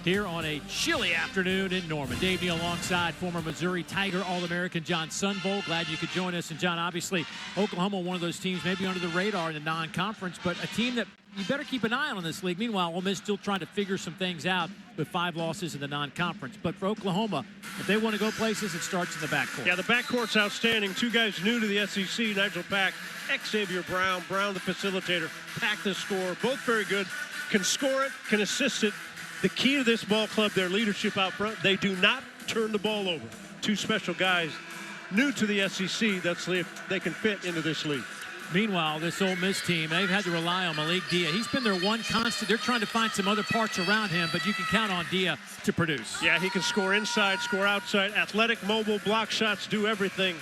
here on a chilly afternoon in Norman. Dave Neal alongside former Missouri Tiger All-American John Sunvol. Glad you could join us. And John, obviously, Oklahoma, one of those teams maybe under the radar in the non-conference, but a team that you better keep an eye on in this league. Meanwhile, Ole Miss still trying to figure some things out with 5 losses in the non-conference. But for Oklahoma, if they want to go places, it starts in the backcourt. Yeah, the backcourt's outstanding. 2 guys new to the SEC, Nigel Pack, Xavier Brown. Brown, the facilitator, Pack, the scorer. Both very good. Can score it, can assist it. The key to this ball club, their leadership out front, they do not turn the ball over. 2 special guys new to the SEC. That's if they can fit into this league. Meanwhile, this Ole Miss team, they've had to rely on Malik Dia. He's been their one constant. They're trying to find some other parts around him, but you can count on Dia to produce. Yeah, he can score inside, score outside, athletic, mobile, block shots, do everything.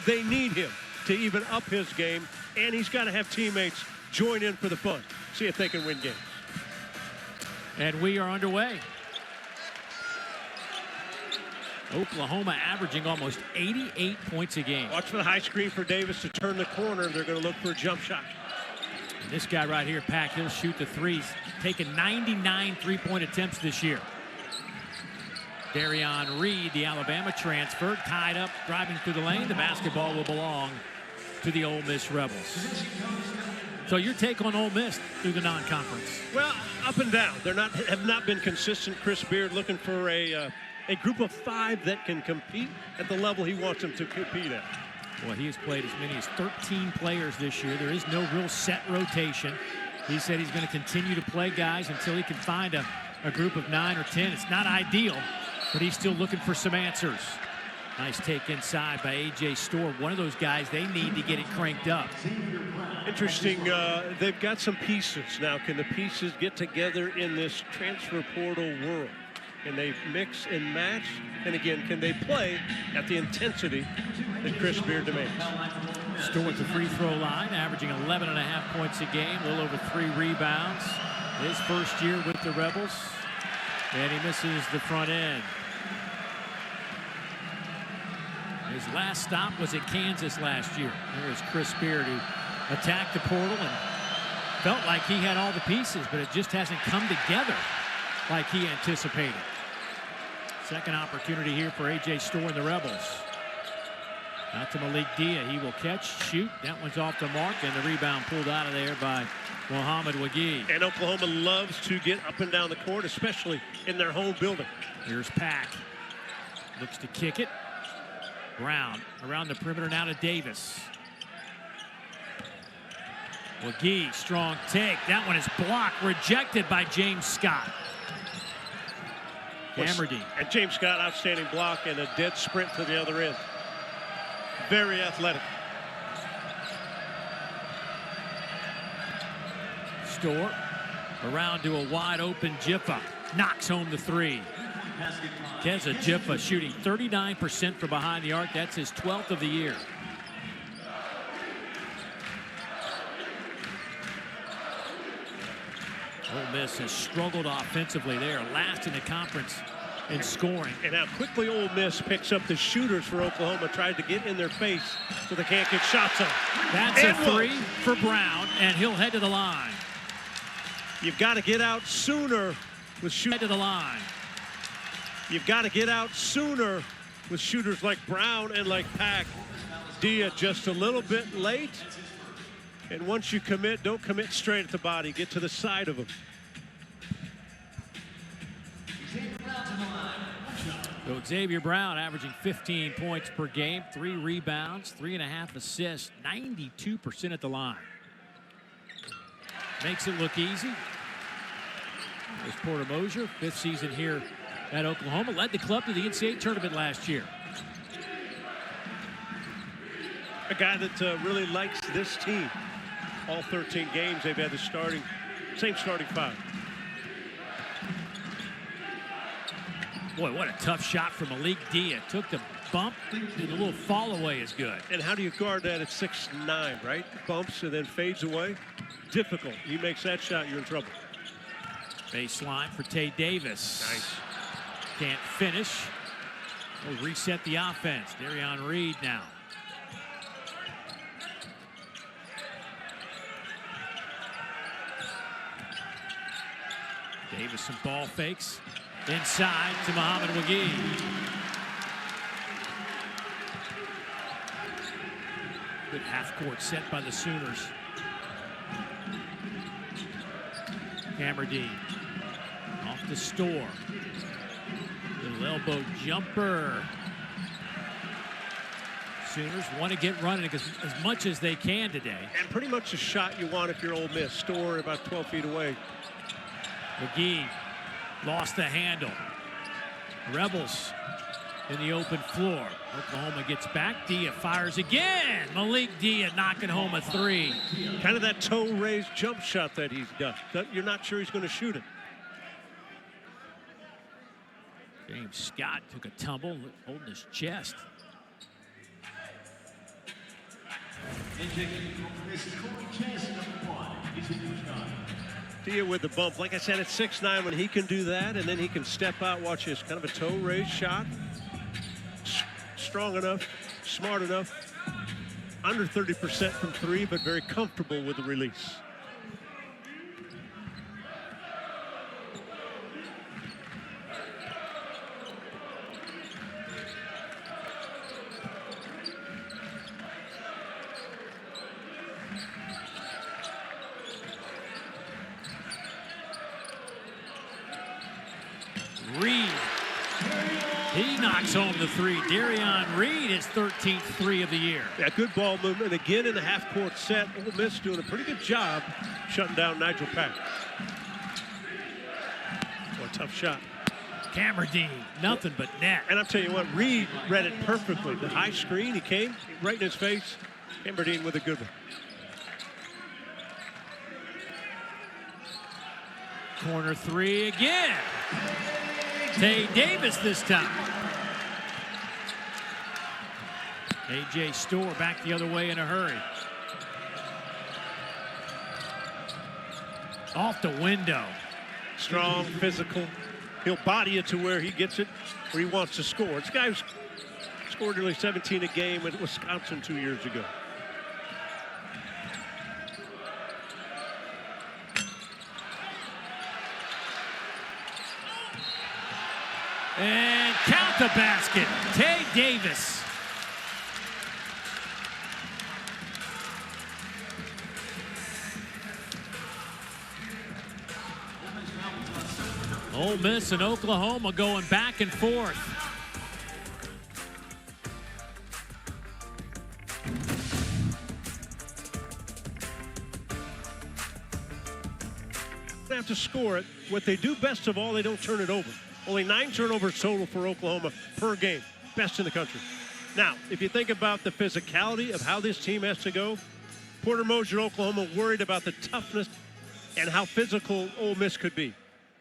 They need him to even up his game, and he's got to have teammates join in for the fun. See if they can win games. And we are underway. Oklahoma averaging almost 88 points a game. Watch for the high screen for Davis to turn the corner. They're going to look for a jump shot. And this guy right here, Pack, he'll shoot the threes. Taking 99 three-point attempts this year. Darion Reed, the Alabama transfer, tied up, driving through the lane. The basketball will belong to the Ole Miss Rebels. So your take on Ole Miss through the non-conference? Well, up and down. They're have not been consistent. Chris Beard looking for a group of 5 that can compete at the level he wants them to compete at. Well, he has played as many as 13 players this year. There is no real set rotation. He said he's going to continue to play guys until he can find a group of 9 or 10. It's not ideal, but he's still looking for some answers. Nice take inside by A.J. Storr. One of those guys they need to get it cranked up. Interesting. They've got some pieces now. Can the pieces get together in this transfer portal world? Can they mix and match? And again, can they play at the intensity that Chris Beard demands? Storr at the free throw line, averaging 11.5 points a game, a little over 3 rebounds. His first year with the Rebels, and he misses the front end. His last stop was at Kansas last year. There's Chris Beard, who attacked the portal and felt like he had all the pieces, but it just hasn't come together like he anticipated. Second opportunity here for A.J. Storr and the Rebels. Out to Malik Dia. He will catch, shoot. That one's off the mark, and the rebound pulled out of there by Mohamed Wagee. And Oklahoma loves to get up and down the court, especially in their home building. Here's Pack. Looks to kick it. Brown around the perimeter now to Davis. Wagee, strong take. That one is blocked, rejected by James Scott. Hammerdean. And James Scott, outstanding block and a dead sprint to the other end. Very athletic. Storr around to a wide open Jiffa. Knocks home the 3. Keza Jiffa shooting 39% from behind the arc. That's his 12th of the year. Ole Miss has struggled offensively. They are last in the conference in scoring. And how quickly Ole Miss picks up the shooters for Oklahoma, tried to get in their face so they can't get shots on. That's a 3 for Brown, and he'll head to the line. You've got to get out sooner with Head to the line. You've got to get out sooner with shooters like Brown and like Pack. Dia just a little bit late. And once you commit, don't commit straight at the body. Get to the side of him. So Xavier Brown averaging 15 points per game, 3 rebounds, 3.5 assists, 92% at the line. Makes it look easy. There's Porter Moser, 5th season here at Oklahoma. Led the club to the NCAA tournament last year. A guy that really likes this team. All 13 games they've had the same starting 5. Boy, what a tough shot from Malik Dia. Took the bump, and the little fall away is good. And how do you guard that at 6'9", right? Bumps and then fades away. Difficult. He makes that shot, you're in trouble. Baseline for Tay Davis. Nice. Can't finish. We'll reset the offense. Darion Reed now. Davis some ball fakes. Inside to Muhammad McGee. Good half-court set by the Sooners. Cameron off the store. Little elbow jumper. Sooners want to get running as much as they can today. And pretty much the shot you want if you're Ole Miss. Store about 12 feet away. McGee lost the handle. Rebels in the open floor. Oklahoma gets back. Dia fires again. Malik Dia knocking home a three. Kind of that toe-raised jump shot that he's done. You're not sure he's going to shoot it. James Scott took a tumble, holding his chest. Dia with the bump. Like I said, at 6'9", when he can do that, and then he can step out. Watch this, kind of a toe-raised shot. Strong enough, smart enough. Under 30% from three, but very comfortable with the release. Reed. He knocks home the three. Darion Reed, his 13th three of the year. Yeah, good ball movement. Again in the half-court set. Ole Miss doing a pretty good job shutting down Nigel Pack. What a tough shot. Cameron, nothing but net. And I'll tell you what, Reed read it perfectly. The high screen, he came right in his face. Cameron with a good one. Corner three again. Tay Davis this time. A.J. Store back the other way in a hurry. Off the window. Strong, physical. He'll body it to where he gets it, where he wants to score. This guy scored nearly 17 a game at Wisconsin 2 years ago. And count the basket. Tay Davis. Ole Miss and Oklahoma going back and forth. They have to score it. What they do best of all, they don't turn it over. Only 9 turnovers total for Oklahoma per game. Best in the country. Now, if you think about the physicality of how this team has to go, Porter Moser, Oklahoma, worried about the toughness and how physical Ole Miss could be.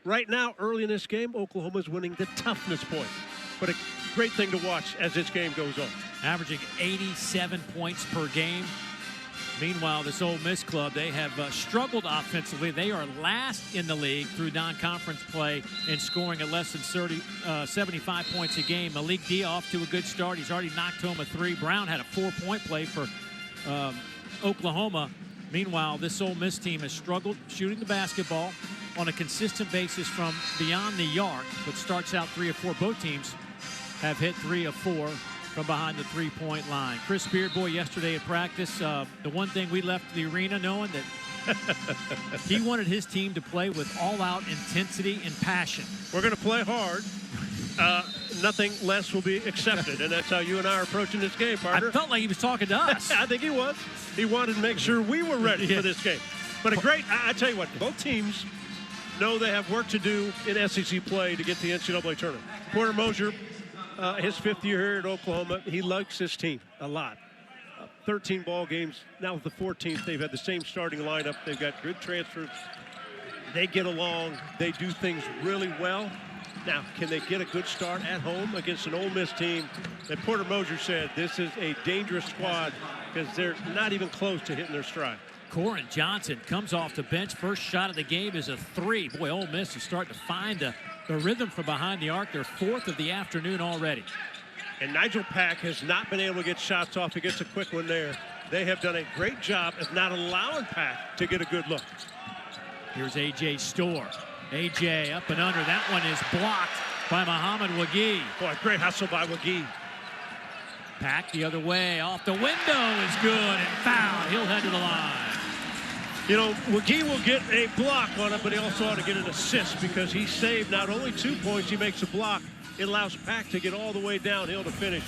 Right now, early in this game, Oklahoma's winning the toughness point. But a great thing to watch as this game goes on. Averaging 87 points per game. Meanwhile, this Ole Miss club, they have struggled offensively. They are last in the league through non-conference play in scoring at less than 75 points a game. Malik Dia off to a good start. He's already knocked home a three. Brown had a 4-point play for Oklahoma. Meanwhile, this Ole Miss team has struggled shooting the basketball on a consistent basis from beyond the arc, but starts out 3 of 4. Both teams have hit 3 of 4 from behind the three-point line. Chris Beard, boy, yesterday at practice, the one thing we left the arena knowing that he wanted his team to play with all-out intensity and passion. We're going to play hard. Nothing less will be accepted, and that's how you and I are approaching this game, partner. I felt like he was talking to us. I think he was. He wanted to make sure we were ready for this game. But I tell you what, both teams know they have work to do in SEC play to get the NCAA tournament. Porter Moser, his 5th year here at Oklahoma, he likes his team a lot. 13 ball games. Now with the 14th, they've had the same starting lineup. They've got good transfers. They get along. They do things really well. Now, can they get a good start at home against an Ole Miss team that Porter Moser said this is a dangerous squad because they're not even close to hitting their stride. Corin Johnson comes off the bench. First shot of the game is a three. Boy, Ole Miss is starting to find the rhythm from behind the arc. Their 4th of the afternoon already. And Nigel Pack has not been able to get shots off. He gets a quick one there. They have done a great job of not allowing Pack to get a good look. Here's A.J. Store. AJ up and under. That one is blocked by Muhammad Wagee. Boy, great hustle by Wagee. Pack the other way. Off the window is good and foul. He'll head to the line. You know, Wagee will get a block on it, but he also ought to get an assist because he saved not only 2 points, he makes a block. It allows Pack to get all the way downhill to finish.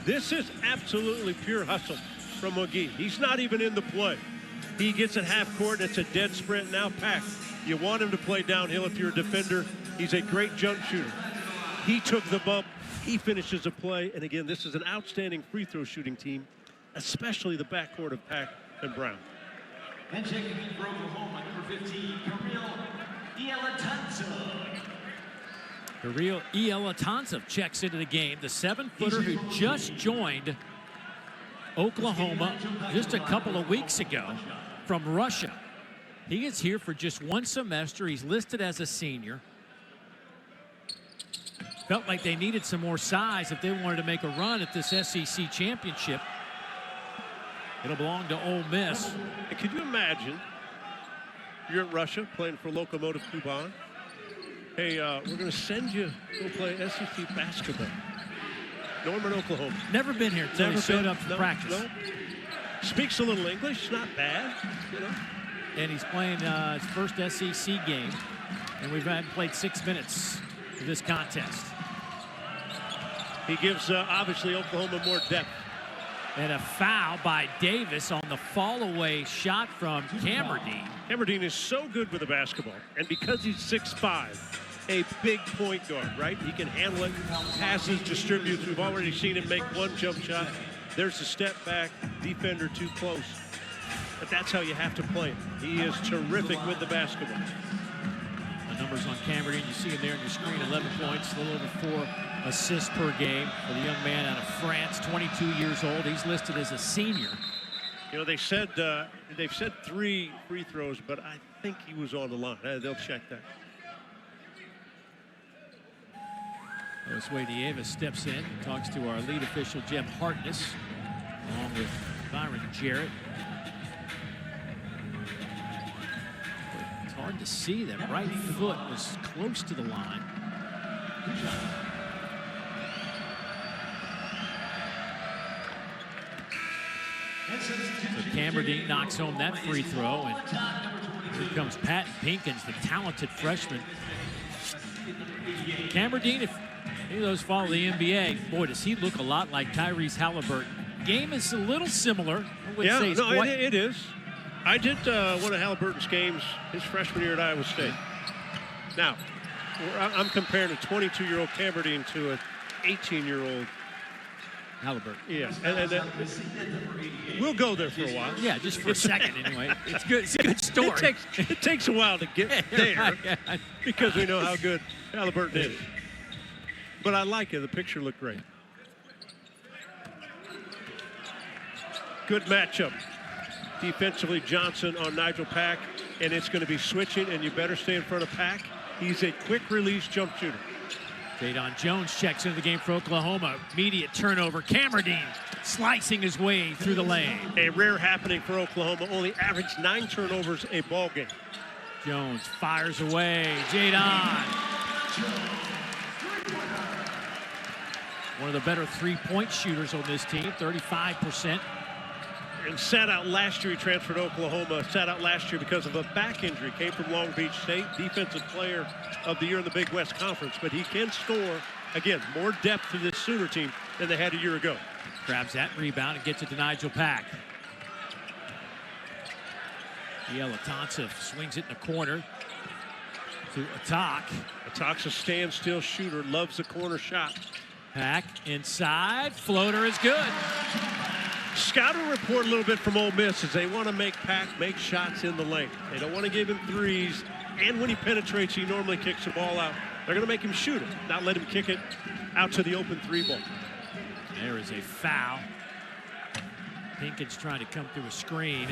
This is absolutely pure hustle from Wagee. He's not even in the play. He gets at half court, and it's a dead sprint. Now Pack, you want him to play downhill if you're a defender. He's a great jump shooter. He took the bump. He finishes a play. And again, this is an outstanding free throw shooting team, especially the backcourt of Pack and Brown. And checking in for Oklahoma, number 15, Kirill Elatansev checks into the game. The 7-footer who just joined Oklahoma just a couple of weeks ago from Russia. He is here for just 1 semester. He's listed as a senior. Felt like they needed some more size if they wanted to make a run at this SEC championship. It'll belong to Ole Miss. And can you imagine you're in Russia playing for Lokomotiv Kuban? Hey, we're going to send you to go play SEC basketball. Norman, Oklahoma. Never been here until he showed up for practice. No. Speaks a little English, not bad, you know. And he's playing his first SEC game. And we've played 6 minutes of this contest. He gives, obviously, Oklahoma more depth. And a foul by Davis on the fall-away shot from Camerdine. Camerdine is so good with the basketball. And because he's 6'5", a big point guard, right? He can handle it, passes, distributes. We've already seen him make 1 jump shot. There's a step back, defender too close. But that's how you have to play him. He is terrific with the basketball. The numbers on Camerdine, you see him there on your screen, 11 points, a little over 4 assists per game for the young man out of France, 22 years old. He's listed as a senior. You know, they've said 3 free throws, but I think he was on the line. They'll check that. Josue Davis steps in, talks to our lead official, Jeb Hartness, along with Byron Jarrett. It's hard to see. That right foot was close to the line. So Camerdine knocks home that free throw, and here comes Patton Pinkins, the talented freshman. Camerdine, if any of those follow the NBA, boy, does he look a lot like Tyrese Halliburton. Game is a little similar. Yeah, no, it is. I did one of Halliburton's games his freshman year at Iowa State. Now, I'm comparing a 22-year-old Camerdine to an 18-year-old Halliburton. Yeah, and we'll go there for a while. Yeah, just for a second anyway. It's good. It's a good story. It takes a while to get there because we know how good Halliburton is. But I like it. The picture looked great. Good matchup. Defensively, Johnson on Nigel Pack, and it's going to be switching, and you better stay in front of Pack. He's a quick release jump shooter. Jadon Jones checks into the game for Oklahoma. Immediate turnover. Camerdine slicing his way through the lane. A rare happening for Oklahoma. Only averaged 9 turnovers a ball game. Jones fires away. Jadon. One of the better three-point shooters on this team, 35%. And sat out last year. He transferred to Oklahoma. Sat out last year because of a back injury. Came from Long Beach State. Defensive player of the year in the Big West Conference. But he can score. Again, more depth to this Sooner team than they had a year ago. Grabs that rebound and gets it to Nigel Pack. Elatansev swings it in the corner to Atak. Atak's a standstill shooter. Loves the corner shot. Pack inside. Floater is good. Scouting report a little bit from Ole Miss is they want to make Pack make shots in the lane. They don't want to give him threes. And when he penetrates, he normally kicks the ball out. They're going to make him shoot it, not let him kick it out to the open 3 ball. There is a foul. Pinkins trying to come through a screen.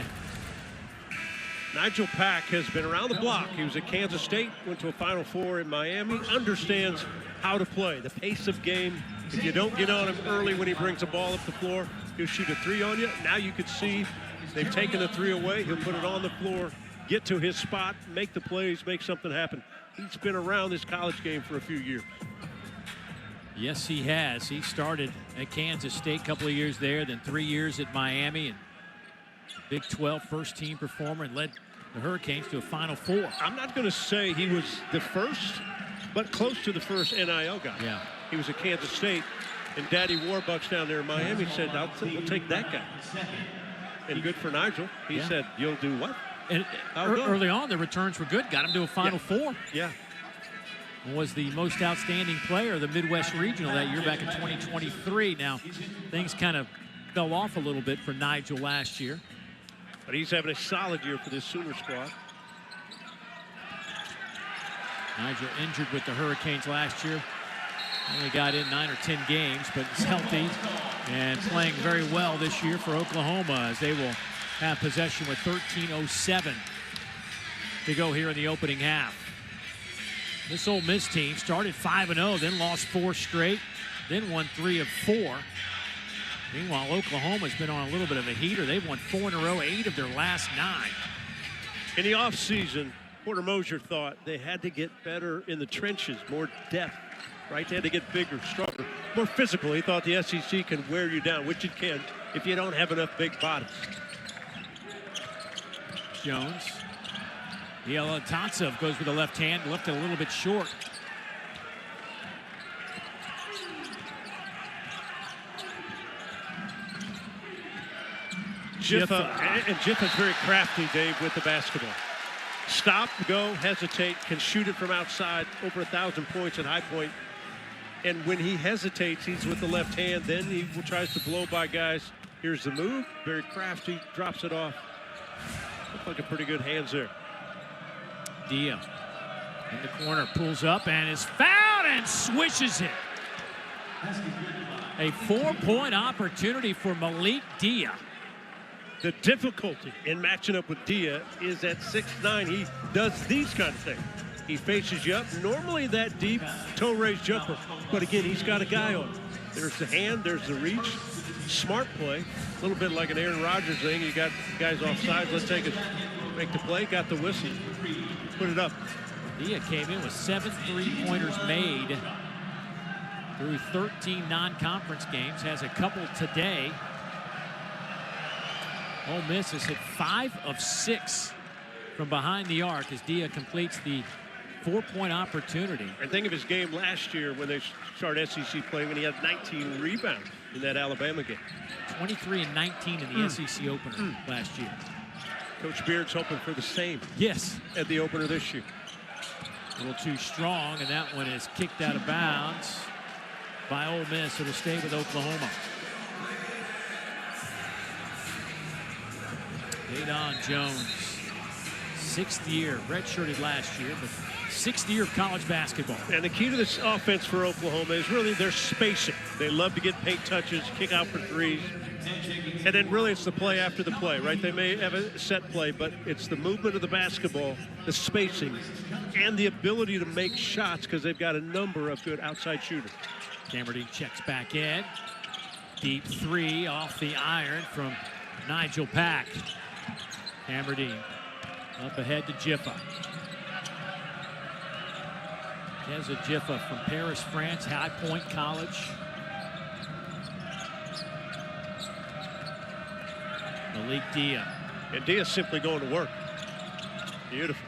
Nigel Pack has been around the block. He was at Kansas State, went to a Final Four in Miami, understands how to play, the pace of game. If you don't get on him early when he brings the ball up the floor, he'll shoot a 3 on you. Now you can see they've taken the 3 away. He'll put it on the floor, get to his spot, make the plays, make something happen. he's been around this college game for a few years. Yes, he has. He started at Kansas State a couple of years there, then 3 years at Miami, and Big 12 first-team performer, and led the Hurricanes to a Final Four. I'm not going to say he was the first, but close to the first NIL guy. Yeah. He was at Kansas State, and Daddy Warbucks down there in Miami said, we'll take that guy. And good for Nigel. He said, you'll do what? And early on, the returns were good. Got him to a Final Four. Yeah. Was the most outstanding player of the Midwest Regional that year back in 2023. Now, things kind of fell off a little bit for Nigel last year. But he's having a solid year for this Sooner squad. Nigel injured with the Hurricanes last year. Only got in 9 or 10 games, but is healthy and playing very well this year for Oklahoma, as they will have possession with 13:07 to go here in the opening half. This Ole Miss team started 5-0, then lost 4 straight, then won 3 of 4. Meanwhile, Oklahoma's been on a little bit of a heater. They've won 4 in a row, 8 of their last 9. In the offseason, Porter Moser thought they had to get better in the trenches, more depth, right? They had to get bigger, stronger, more physical. He thought the SEC can wear you down, which it can if you don't have enough big bodies. Jones. Tatsov goes with the left hand, left it a little bit short. Jiffa's very crafty, Dave, with the basketball. Stop, go, hesitate, can shoot it from outside, over 1,000 points at high point. And when he hesitates, he's with the left hand. Then he tries to blow by guys. Here's the move, very crafty, drops it off. Looks like a pretty good hands there. Dia in the corner, pulls up and is fouled and swishes it. A 4-point opportunity for Malik Dia. The difficulty in matching up with Dia is at 6'9", he does these kind of things. He faces you up, normally that deep toe-raised jumper, but again, he's got a guy on him. There's the hand, there's the reach, smart play, a little bit like an Aaron Rodgers thing. You got guys off sides, let's take it, make the play, got the whistle, put it up. Dia came in with 7 3-pointers made through 13 non-conference games, has a couple today. Ole Miss has hit 5 of 6 from behind the arc as Dia completes the 4-point opportunity. And think of his game last year when they started SEC playing, when he had 19 rebounds in that Alabama game. 23 and 19 in the SEC opener last year. Coach Beard's hoping for the same. Yes. At the opener this year. A little too strong, and that one is kicked out of bounds by Ole Miss. It'll stay with Oklahoma. Adon Jones, 6th year, redshirted last year, but 6th year of college basketball. And the key to this offense for Oklahoma is really their spacing. They love to get paint touches, kick out for threes. And then really it's the play after the play, right? They may have a set play, but it's the movement of the basketball, the spacing, and the ability to make shots because they've got a number of good outside shooters. Cameron checks back in. Deep 3 off the iron from Nigel Pack. Cameron up ahead to Jiffa. Keza Jiffa from Paris, France, High Point College. Malik Dia. And Dia's simply going to work. Beautiful.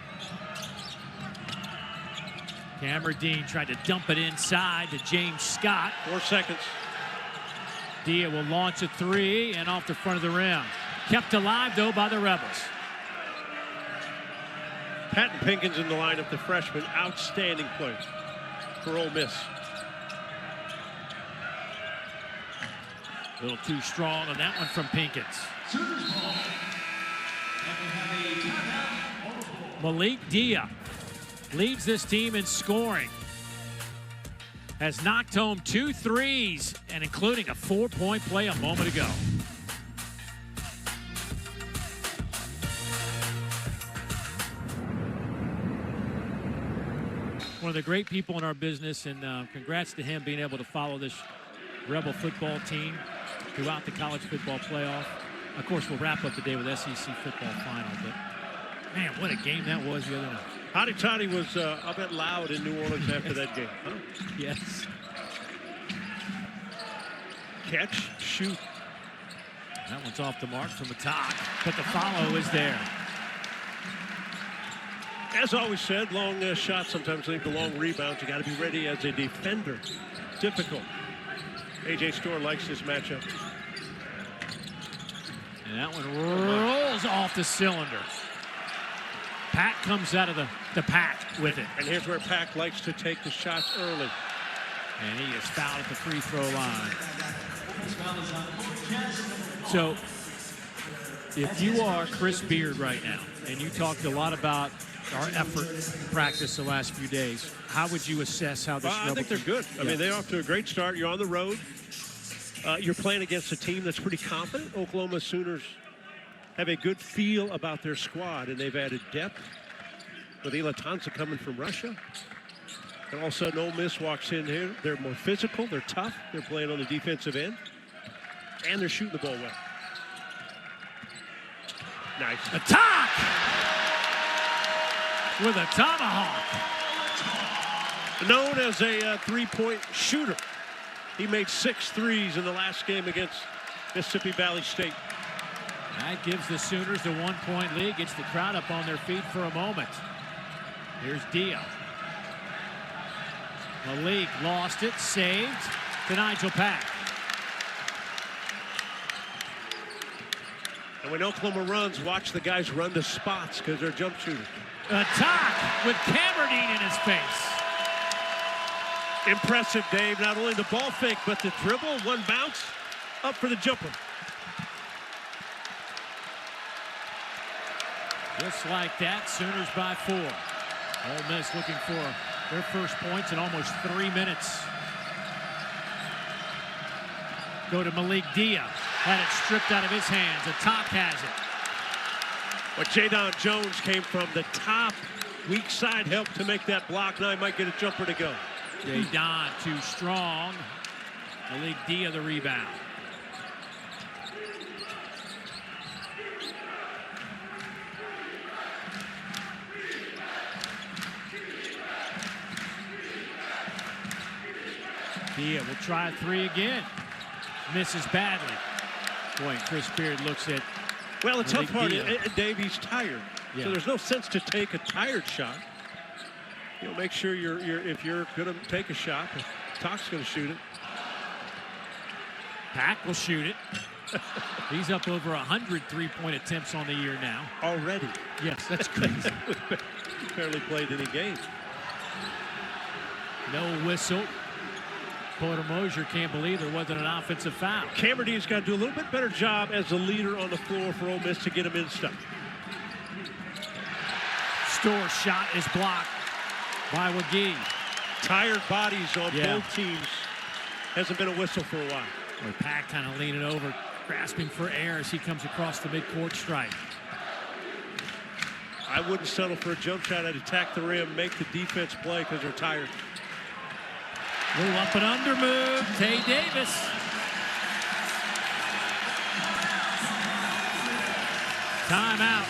Cameron tried to dump it inside to James Scott. 4 seconds. Dia will launch a 3 and off the front of the rim. Kept alive, though, by the Rebels. Patton Pinkins in the lineup, the freshman, outstanding player for Ole Miss. A little too strong on that one from Pinkins. Malik Dia leads this team in scoring. Has knocked home 2 threes, and including a 4-point play a moment ago. One of the great people in our business, and congrats to him being able to follow this Rebel football team throughout the college football playoff. Of course, we'll wrap up the day with SEC football final, but man, what a game that was the other night. Hotty Toddy was a bit loud in New Orleans after that game. Huh? Yes. Catch, shoot. That one's off the mark from the top, but the follow is there. As always said, long shots sometimes lead to long rebounds. You got to be ready as a defender. Difficult. A.J. Storr likes this matchup. And that one rolls off the cylinder. Pack comes out of the pack with it. And here's where Pack likes to take the shots early. And he is fouled at the free throw line. So, if you are Chris Beard right now, and you talked a lot about our effort in practice the last few days, how would you assess how this I think they're good. I mean, they're off to a great start. You're on the road. You're playing against a team that's pretty confident. Oklahoma Sooners have a good feel about their squad, and they've added depth with Ilatanza coming from Russia. And all of a sudden, Ole Miss walks in here. They're more physical. They're tough. They're playing on the defensive end. And they're shooting the ball well. Nice. Attack! With a tomahawk. Known as a three-point shooter. He made 6 threes in the last game against Mississippi Valley State. That gives the Sooners the 1-point lead, gets the crowd up on their feet for a moment. Here's Dia. Malik lost it, saved to Nigel Pack. And when Oklahoma runs, watch the guys run the spots because they're jump shooters. Attack with Cameron in his face. Impressive, Dave. Not only the ball fake, but the dribble, one bounce, up for the jumper. Just like that, Sooners by 4. Ole Miss looking for their first points in almost 3 minutes. Go to Malik Dia. Had it stripped out of his hands. Attack has it. But Jadon Jones came from the top. Weak side helped to make that block. Now he might get a jumper to go. Jadon too strong. Malik Dia the rebound. Dia will try a 3 again. Misses badly. Boy, Chris Beard looks at. Well, the tough part Dia. is, Dave, he's tired. Yeah. So there's no sense to take a tired shot. You know, make sure if you're going to take a shot, Tock's going to shoot it. Pack will shoot it. He's up over 100 3-point attempts on the year now. Already. Yes, that's crazy. He barely played any games. No whistle. Porter Mosier can't believe there wasn't an offensive foul. Camerdine's got to do a little bit better job as the leader on the floor for Ole Miss to get him in stuff. Storr's shot is blocked by Wagee. Tired bodies on both teams. Hasn't been a whistle for a while. Boy, Pack kind of leaning over, grasping for air as he comes across the midcourt stripe. I wouldn't settle for a jump shot. I'd attack the rim, make the defense play because they're tired. Little up and under move. Tay Davis. Timeout.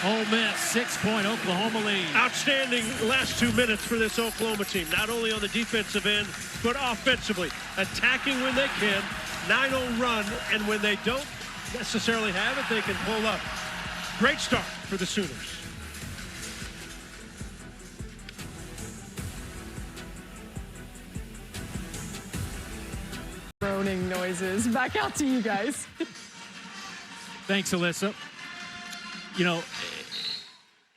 Ole Miss, 6-point Oklahoma lead. Outstanding last 2 minutes for this Oklahoma team. Not only on the defensive end, but offensively. Attacking when they can. 9-0 run, and when they don't necessarily have it, they can pull up. Great start for the Sooners. Groaning noises. Back out to you guys. Thanks, Alyssa. You know,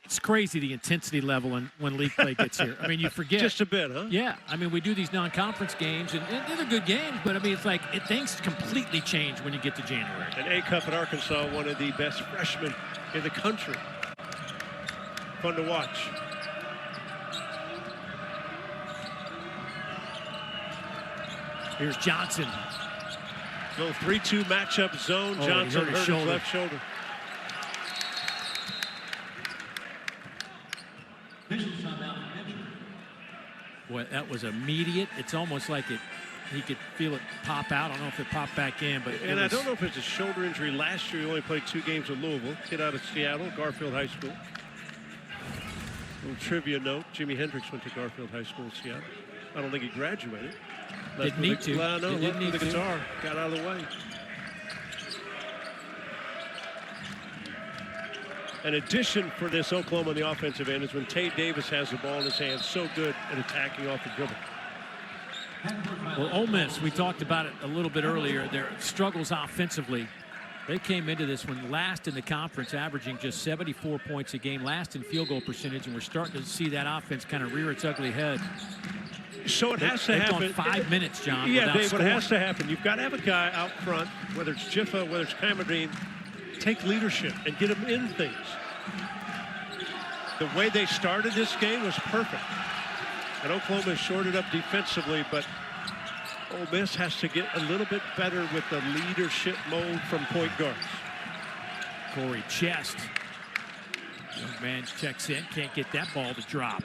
it's crazy the intensity level when league play gets here. I mean, you forget. Just a bit, huh? Yeah. I mean, we do these non-conference games, and they're good games, but I mean, it's like things completely change when you get to January. And A-Cup at Arkansas, one of the best freshmen in the country. Fun to watch. Here's Johnson. Little 3-2 matchup zone. Oh, Johnson hurt his his shoulder. left shoulder. Boy, that was immediate. It's almost like he could feel it pop out. I don't know if it popped back in, but And I don't know if it's a shoulder injury. Last year, he only played 2 games with Louisville. Kid out of Seattle, Garfield High School. Little trivia note, Jimi Hendrix went to Garfield High School in Seattle. I don't think he graduated. Didn't need to. No, He didn't left need with the to. guitar, got out of the way. An addition for this Oklahoma on the offensive end is when Tay Davis has the ball in his hands, so good at attacking off the dribble. Well, Ole Miss, we talked about it a little bit earlier, their struggles offensively. They came into this one last in the conference, averaging just 74 points a game, last in field goal percentage, and we're starting to see that offense kind of rear its ugly head. So it has to They've happen. gone 5 minutes, John, Yeah, without Dave, but it scoring. has to happen. You've got to have a guy out front, whether it's Jiffa, whether it's Cameron, take leadership and get them in things. The way they started this game was perfect. And Oklahoma shorted up defensively, but Ole Miss has to get a little bit better with the leadership mode from point guards. Corey Chest. Young man checks in, can't get that ball to drop.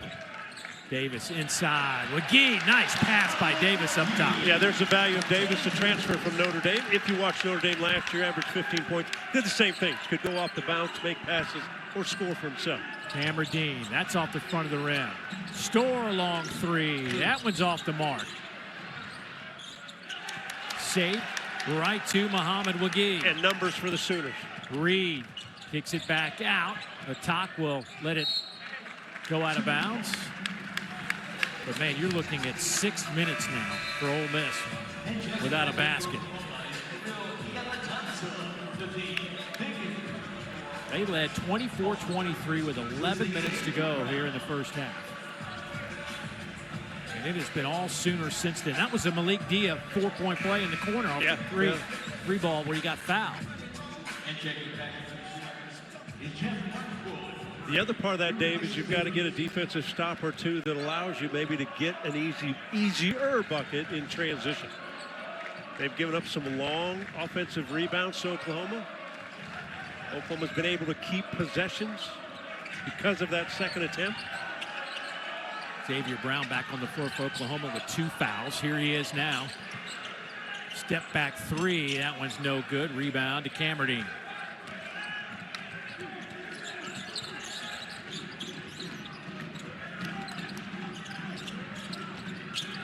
Davis inside. McGee, nice pass by Davis up top. Yeah, there's the value of Davis, the transfer from Notre Dame. If you watched Notre Dame last year, averaged 15 points. Did the same things. Could go off the bounce, make passes, or score for himself. Cameron Dean, that's off the front of the rim. Store a long three. That one's off the mark. Safe right to Muhammad Wagee. And numbers for the Sooners. Reed kicks it back out. Attack will let it go out of bounds. But man, you're looking at 6 minutes now for Ole Miss without a basket. They led 24-23 with 11 minutes to go here in the first half. And it has been all Sooners since then. That was a Malik Dia 4-point play in the corner off the three ball where he got fouled. The other part of that, Dave, is you've got to get a defensive stop or two that allows you maybe to get an easier bucket in transition. They've given up some long offensive rebounds to Oklahoma. Oklahoma's been able to keep possessions because of that second attempt. Xavier Brown back on the floor for Oklahoma with 2 fouls. Here he is now. Step back three. That one's no good. Rebound to Cameron.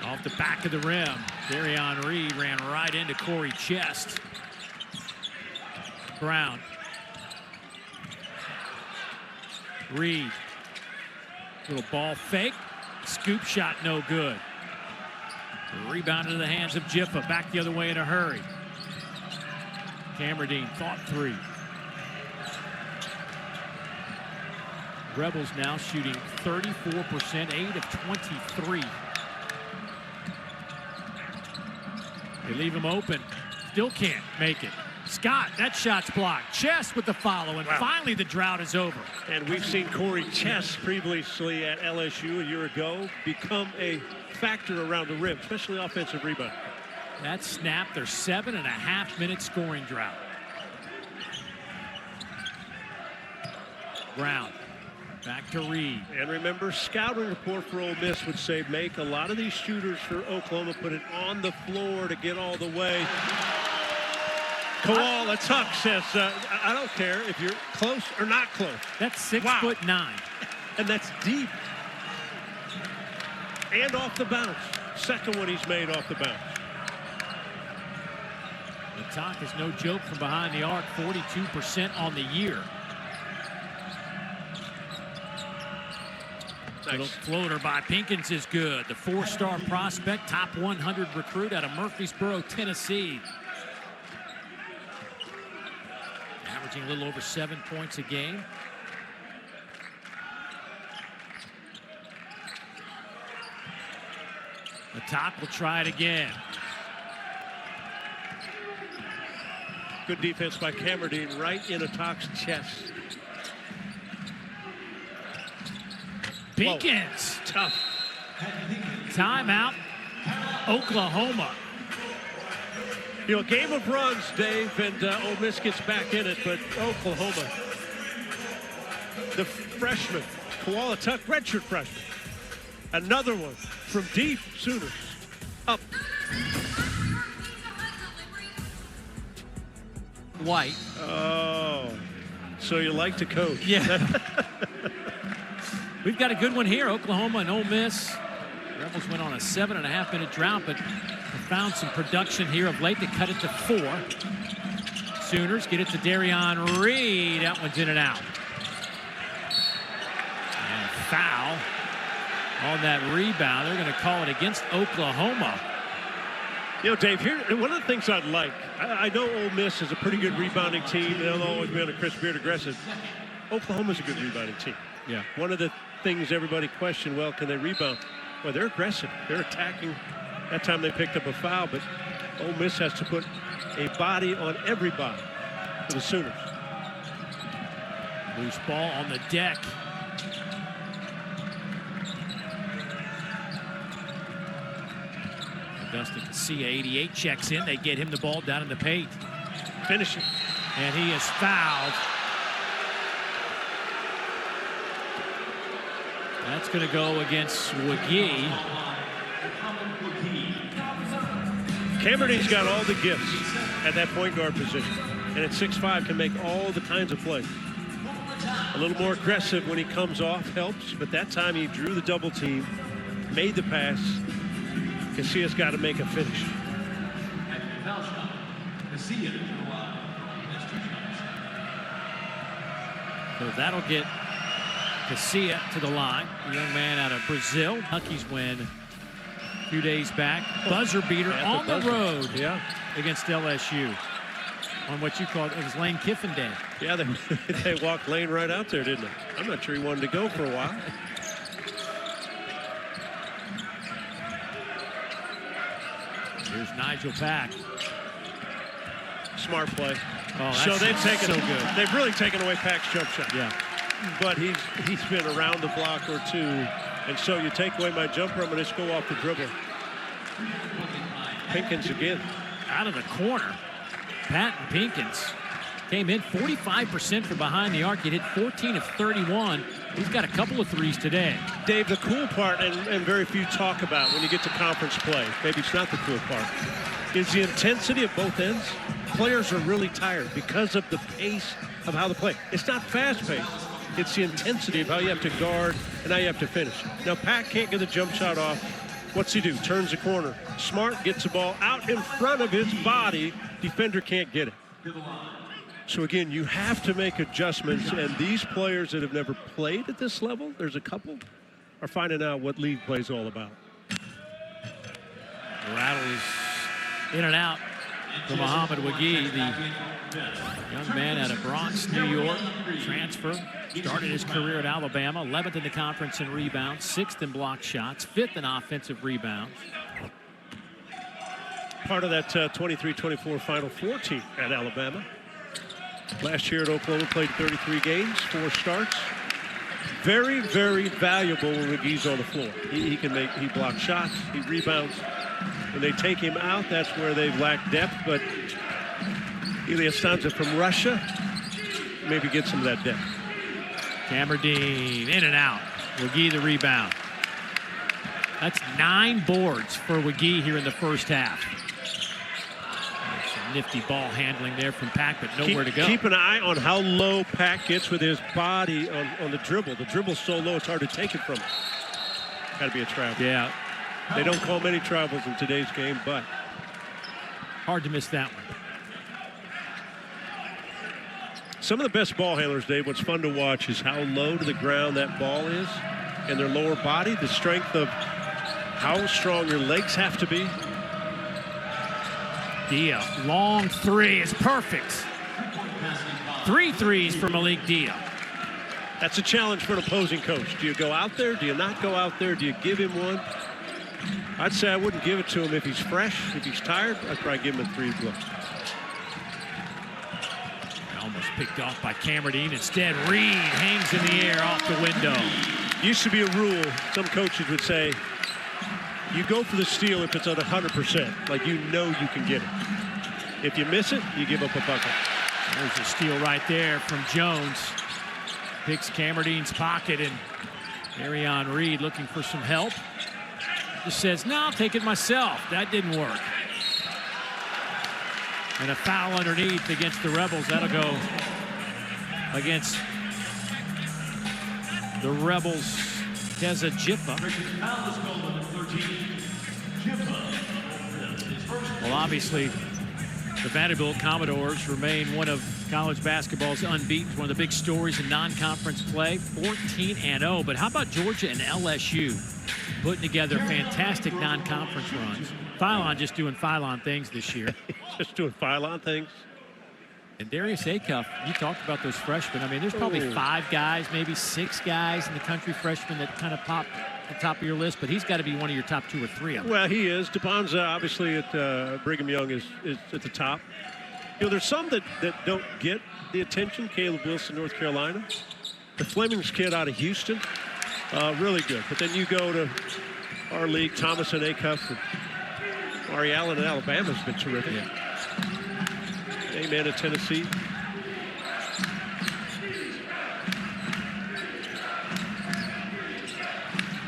Off the back of the rim. Darion Reed ran right into Corey Chest. Brown. Reed. Little ball fake. Scoop shot no good. Rebound into the hands of Jiffa. Back the other way in a hurry. Cameron thought three. Rebels now shooting 34%, 8 of 23. They leave him open. Still can't make it. Scott, that shot's blocked. Chest with the follow, and finally the drought is over. And we've seen Corey Chest previously at LSU a year ago become a factor around the rim, especially offensive rebound. That snapped their 7.5-minute scoring drought. Brown. Back to Reed. And remember, scouting report for Ole Miss would say make a lot of these shooters for Oklahoma put it on the floor to get all the way. Koala Tuck says, I don't care if you're close or not close. That's 6'9". And that's deep. And off the bounce. Second one he's made off the bounce. The Tuck is no joke from behind the arc, 42% on the year. Little floater by Pinkins is good. The 4-star prospect, top 100 recruit out of Murfreesboro, Tennessee. Averaging a little over 7 points a game. The top will try it again. Good defense by Cameron right in Atak's chest. Pinkins. Whoa. Tough. Timeout, Oklahoma. You know, game of runs, Dave, and Ole Miss gets back in it, but Oklahoma, the freshman, Koala Tuck, redshirt freshman. Another one from deep, Sooners. Up. White. Oh, so you like to coach. Yeah. We've got a good one here. Oklahoma and Ole Miss. Rebels went on a 7.5-minute drought, but found some production here of late to cut it to 4. Sooners get it to Darion Reed. That one's in and out. And foul on that rebound. They're going to call it against Oklahoma. You know, Dave, here, one of the things I'd like, I know Ole Miss is a pretty good rebounding team. They'll always be on a Chris Beard aggressive. Oklahoma's a good rebounding team. Yeah. One of the things everybody questioned, well, can they rebound? Well, they're aggressive. They're attacking. That time they picked up a foul, but Ole Miss has to put a body on everybody for the Sooners. Loose ball on the deck. Dustin Casilla, 88, checks in. They get him the ball down in the paint. Finishing. And he is fouled. That's going to go against Wagee. Cameron's got all the gifts at that point guard position. And at 6'5", can make all the kinds of plays. A little more aggressive when he comes off helps, but that time he drew the double team, made the pass. Casilla's got to make a finish. So that'll get Casilla to the line. The young man out of Brazil. Huckies win a few days back. Buzzer beater on the road against LSU. On what you called, it was Lane Kiffin Day. Yeah, they walked Lane right out there, didn't they? I'm not sure he wanted to go for a while. Here's Nigel Pack. Smart play. Oh, so they've taken so good. They've really taken away Pack's jump shot. Yeah. But he's been around the block or two, and so you take away my jumper, I'm going to just go off the dribble. Pinkins again. Out of the corner. Patton Pinkins came in 45% from behind the arc. He hit 14 of 31. He's got a couple of threes today. Dave, the cool part, and very few talk about when you get to conference play, maybe it's not the cool part, is the intensity of both ends. Players are really tired because of the pace of how they play. It's not fast-paced. It's the intensity of how you have to guard and how you have to finish. Now, Pat can't get the jump shot off. What's he do? Turns the corner. Smart gets the ball out in front of his body. Defender can't get it. So, again, you have to make adjustments, and these players that have never played at this level, there's a couple, are finding out what league play is all about. Rattle is in and out for Muhammad Wagee, the young man out of Bronx, New York, transfer. Started his career at Alabama, 11th in the conference in rebounds, 6th in block shots, 5th in offensive rebounds. Part of that 23-24 Final Four team at Alabama. Last year at Oklahoma, played 33 games, 4 starts. Very, very valuable when McGee's on the floor. He blocks shots, he rebounds. When they take him out, that's where they've lacked depth, but Elias Stanza from Russia maybe get some of that depth. Camerdine in and out. Wagee the rebound. That's 9 boards for Wagee here in the first half. Some nifty ball handling there from Pack, but nowhere to go. Keep an eye on how low Pack gets with his body on the dribble. The dribble's so low, it's hard to take it from him. Got to be a travel. Yeah. They don't call many travels in today's game, but hard to miss that one. Some of the best ball handlers, Dave, what's fun to watch is how low to the ground that ball is and their lower body, the strength of how strong your legs have to be. Dia, long three is perfect. 3 threes for Malik Dia. That's a challenge for an opposing coach. Do you go out there? Do you not go out there? Do you give him one? I'd say I wouldn't give it to him if he's fresh. If he's tired, I'd probably give him a 3 look. Almost picked off by Camerdine. Instead, Reed hangs in the air off the window. Used to be a rule, some coaches would say, you go for the steal if it's at 100%, like you know you can get it. If you miss it, you give up a bucket. There's a steal right there from Jones. Picks Camerdine's pocket, and Darion Reed looking for some help. Just says, no, I'll take it myself. That didn't work. And a foul underneath against the Rebels. That'll go against the Rebels Keza Jippa. Foul is called number 13. Well, obviously, the Vanderbilt Commodores remain one of college basketball's unbeaten. One of the big stories in non-conference play, 14-0. But how about Georgia and LSU putting together fantastic non-conference runs? Phylon just doing Phylon things this year. Just doing Phylon things. And Darius Acuff, you talked about those freshmen. I mean, there's probably 5 guys, maybe 6 guys in the country freshmen that kind of pop at the top of your list, but he's got to be one of your top 2 or 3 of them. Well, he is. DeBonza, obviously, at Brigham Young is at the top. You know, there's some that don't get the attention. Caleb Wilson, North Carolina. The Flemings kid out of Houston, really good. But then you go to our league, Thomas and Acuff, and Ari Allen in Alabama has been terrific. Yeah. Amen at Tennessee.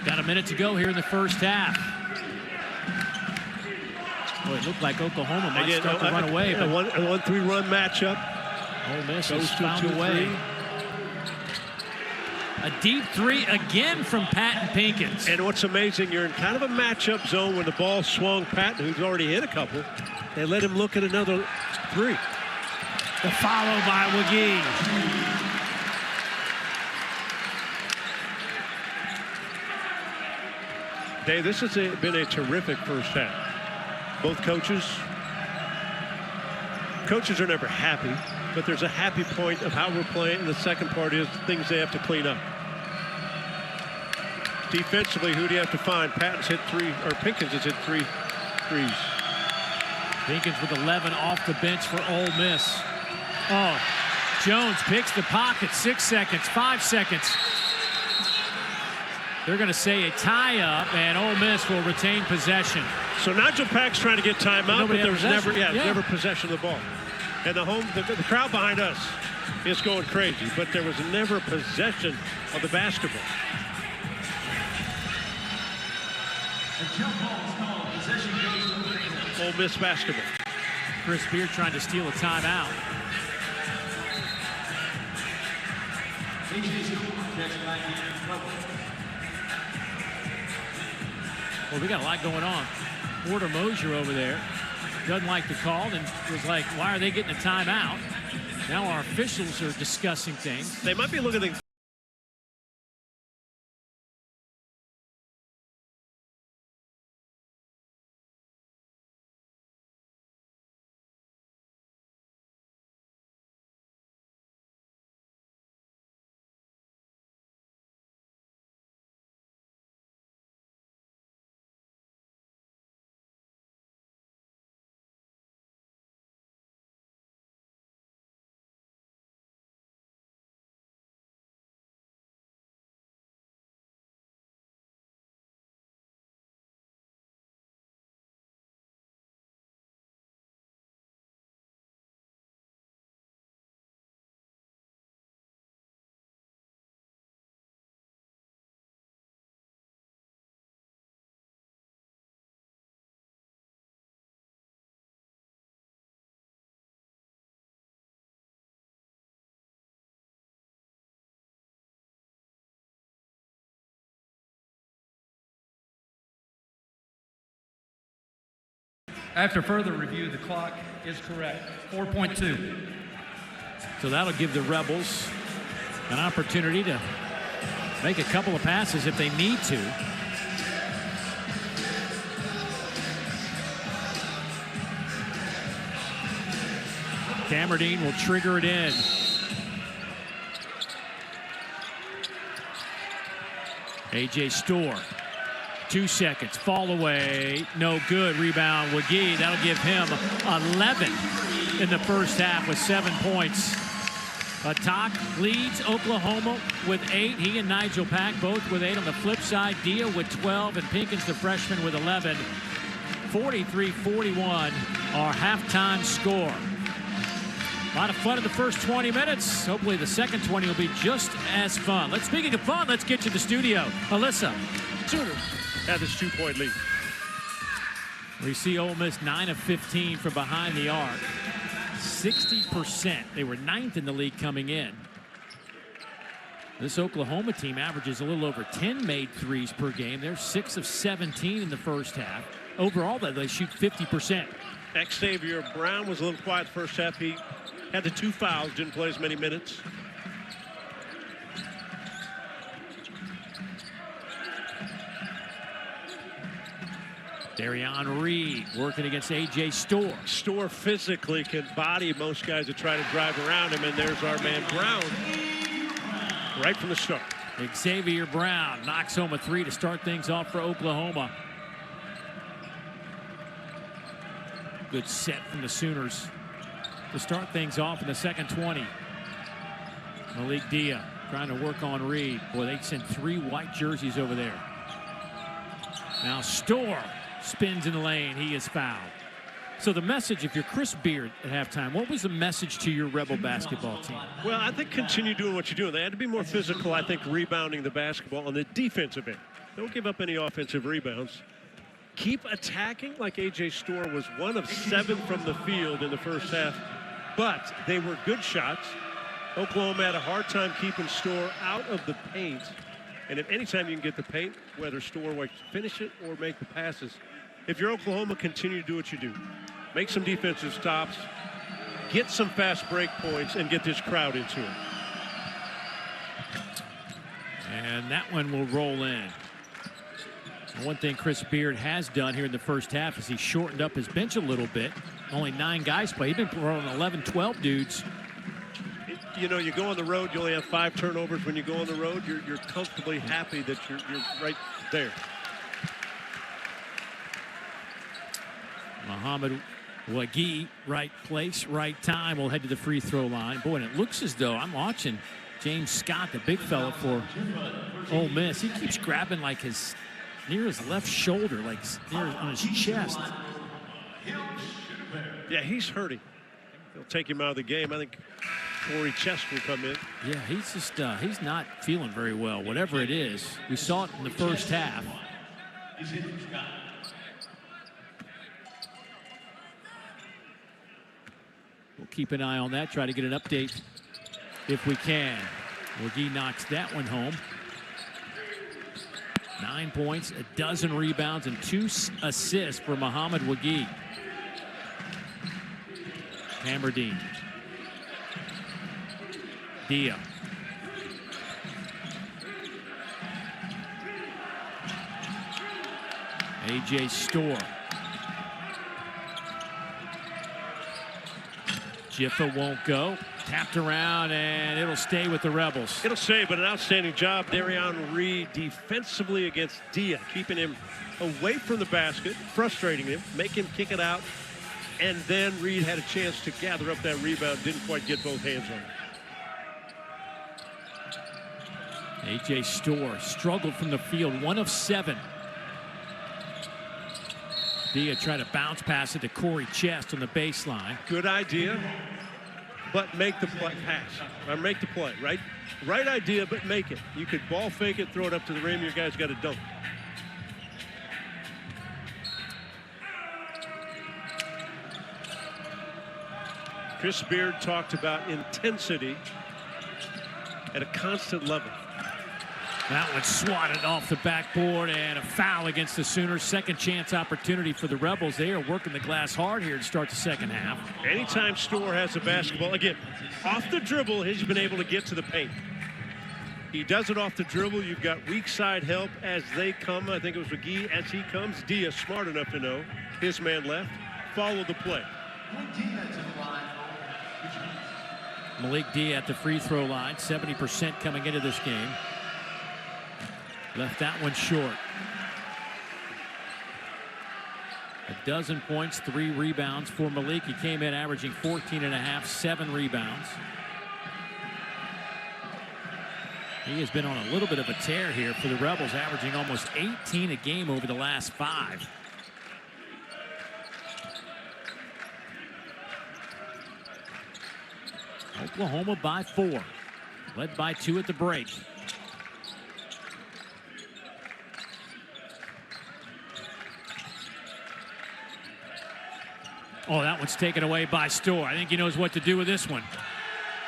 Got a minute to go here in the first half. Boy, it looked like Oklahoma might start to run away. Yeah, but a 1-3 run matchup. Ole Miss Goes has to found a way. 2-3. A deep 3 again from Patton Pinkins. And what's amazing, you're in kind of a matchup zone when the ball swung. Patton, who's already hit a couple, they let him look at another 3. The follow by McGee. Dave, this has been a terrific first half. Both coaches are never happy, but there's a happy point of how we're playing. And the second part is things they have to clean up. Defensively, who do you have to find? Patton's hit 3, or Pinkins has hit 3 threes. Pinkins with 11 off the bench for Ole Miss. Oh, Jones picks the pocket. 6 seconds, 5 seconds. They're going to say a tie-up, and Ole Miss will retain possession. So Nigel Pack's trying to get timeout, but there was never, yeah. never possession of the ball. And the crowd behind us is going crazy, but there was never possession of the basketball. A jump ball is called. Possession goes to Ole Miss. Ole Miss basketball. Chris Beard trying to steal a timeout. Well, we got a lot going on. Porter Mosier over there doesn't like the call and was like, why are they getting a timeout? Now our officials are discussing things. They might be looking at After further review, the clock is correct. 4.2. So that'll give the Rebels an opportunity to make a couple of passes if they need to. Camerdine will trigger it in. A.J. Storr. 2 seconds. Fall away. No good. Rebound. Wagee. That'll give him 11 in the first half with 7 points. Atak leads Oklahoma with 8. He and Nigel Pack both with 8. On the flip side, Dia with 12 and Pinkins, the freshman, with 11. 43-41, our halftime score. A lot of fun in the first 20 minutes. Hopefully the second 20 will be just as fun. Speaking of fun, let's get to the studio. Alyssa. Sooners have this 2-point lead. We see Ole Miss 9 of 15 from behind the arc. 60%. They were 9th in the league coming in. This Oklahoma team averages a little over 10 made threes per game. They're 6 of 17 in the first half. Overall, they shoot 50%. Xavier Brown was a little quiet the first half. He had the 2 fouls, didn't play as many minutes. Darion Reed working against A.J. Storr. Storr physically can body most guys that try to drive around him, and there's our man Brown right from the start. Xavier Brown knocks home a 3 to start things off for Oklahoma. Good set from the Sooners to start things off in the second 20. Malik Dia trying to work on Reed. Boy, they sent 3 white jerseys over there. Now Storr spins in the lane. He is fouled. So the message, if you're Chris Beard at halftime, what was the message to your Rebel basketball team? Well, I think continue doing what you're doing. They had to be more physical, I think, rebounding the basketball on the defensive end. Don't give up any offensive rebounds. Keep attacking like A.J. Storr was 1 of 7 from the field in the first half, but they were good shots. Oklahoma had a hard time keeping Storr out of the paint. And if anytime you can get the paint, whether Storr will finish it or make the passes, if you're Oklahoma, continue to do what you do. Make some defensive stops, get some fast break points, and get this crowd into it. And that one will roll in. One thing Chris Beard has done here in the first half is he shortened up his bench a little bit. Only 9 guys play. He's been throwing 11, 12 dudes. You know, you go on the road, you only have 5 turnovers. When you go on the road, you're comfortably happy that you're right there. Muhammad Wagi, right place, right time, will head to the free throw line. Boy, and it looks as though I'm watching James Scott, the big fella for Ole Miss. He keeps grabbing like near his left shoulder, like near on his chest. Yeah, he's hurting. They'll take him out of the game. I think Corey Chest will come in. Yeah, he's just he's not feeling very well, whatever it is. We saw it in the first half. We'll keep an eye on that, try to get an update if we can. Wagi knocks that one home. 9 points, a dozen rebounds, and 2 assists for Muhammad Wagi. Hammerdine. Dia. A.J. Storr. Jiffa won't go. Tapped around, and it'll stay with the Rebels. It'll stay, but an outstanding job. Darion Reed defensively against Dia, keeping him away from the basket, frustrating him, make him kick it out, and then Reed had a chance to gather up that rebound, didn't quite get both hands on it. A.J. Storr struggled from the field, 1 of 7. Dia tried to bounce pass it to Corey Chest on the baseline. Good idea, but make the play pass. Or make the play, right? Right idea, but make it. You could ball fake it, throw it up to the rim, your guy's got to dunk. Chris Beard talked about intensity at a constant level. That one swatted off the backboard, and a foul against the Sooners. Second chance opportunity for the Rebels. They are working the glass hard here to start the second half. Anytime Storr has the basketball, again, off the dribble, he's been able to get to the paint. He does it off the dribble. You've got weak side help as they come. I think it was McGee as he comes. Dia smart enough to know his man left. Follow the play. Malik Dia at the free throw line, 70% coming into this game. Left that one short. A dozen points, 3 rebounds for Malik. He came in averaging 14.5, 7 rebounds. He has been on a little bit of a tear here for the Rebels, averaging almost 18 a game over the last 5. Oklahoma by 4, led by 2 at the break. Oh, that one's taken away by Storr. I think he knows what to do with this one.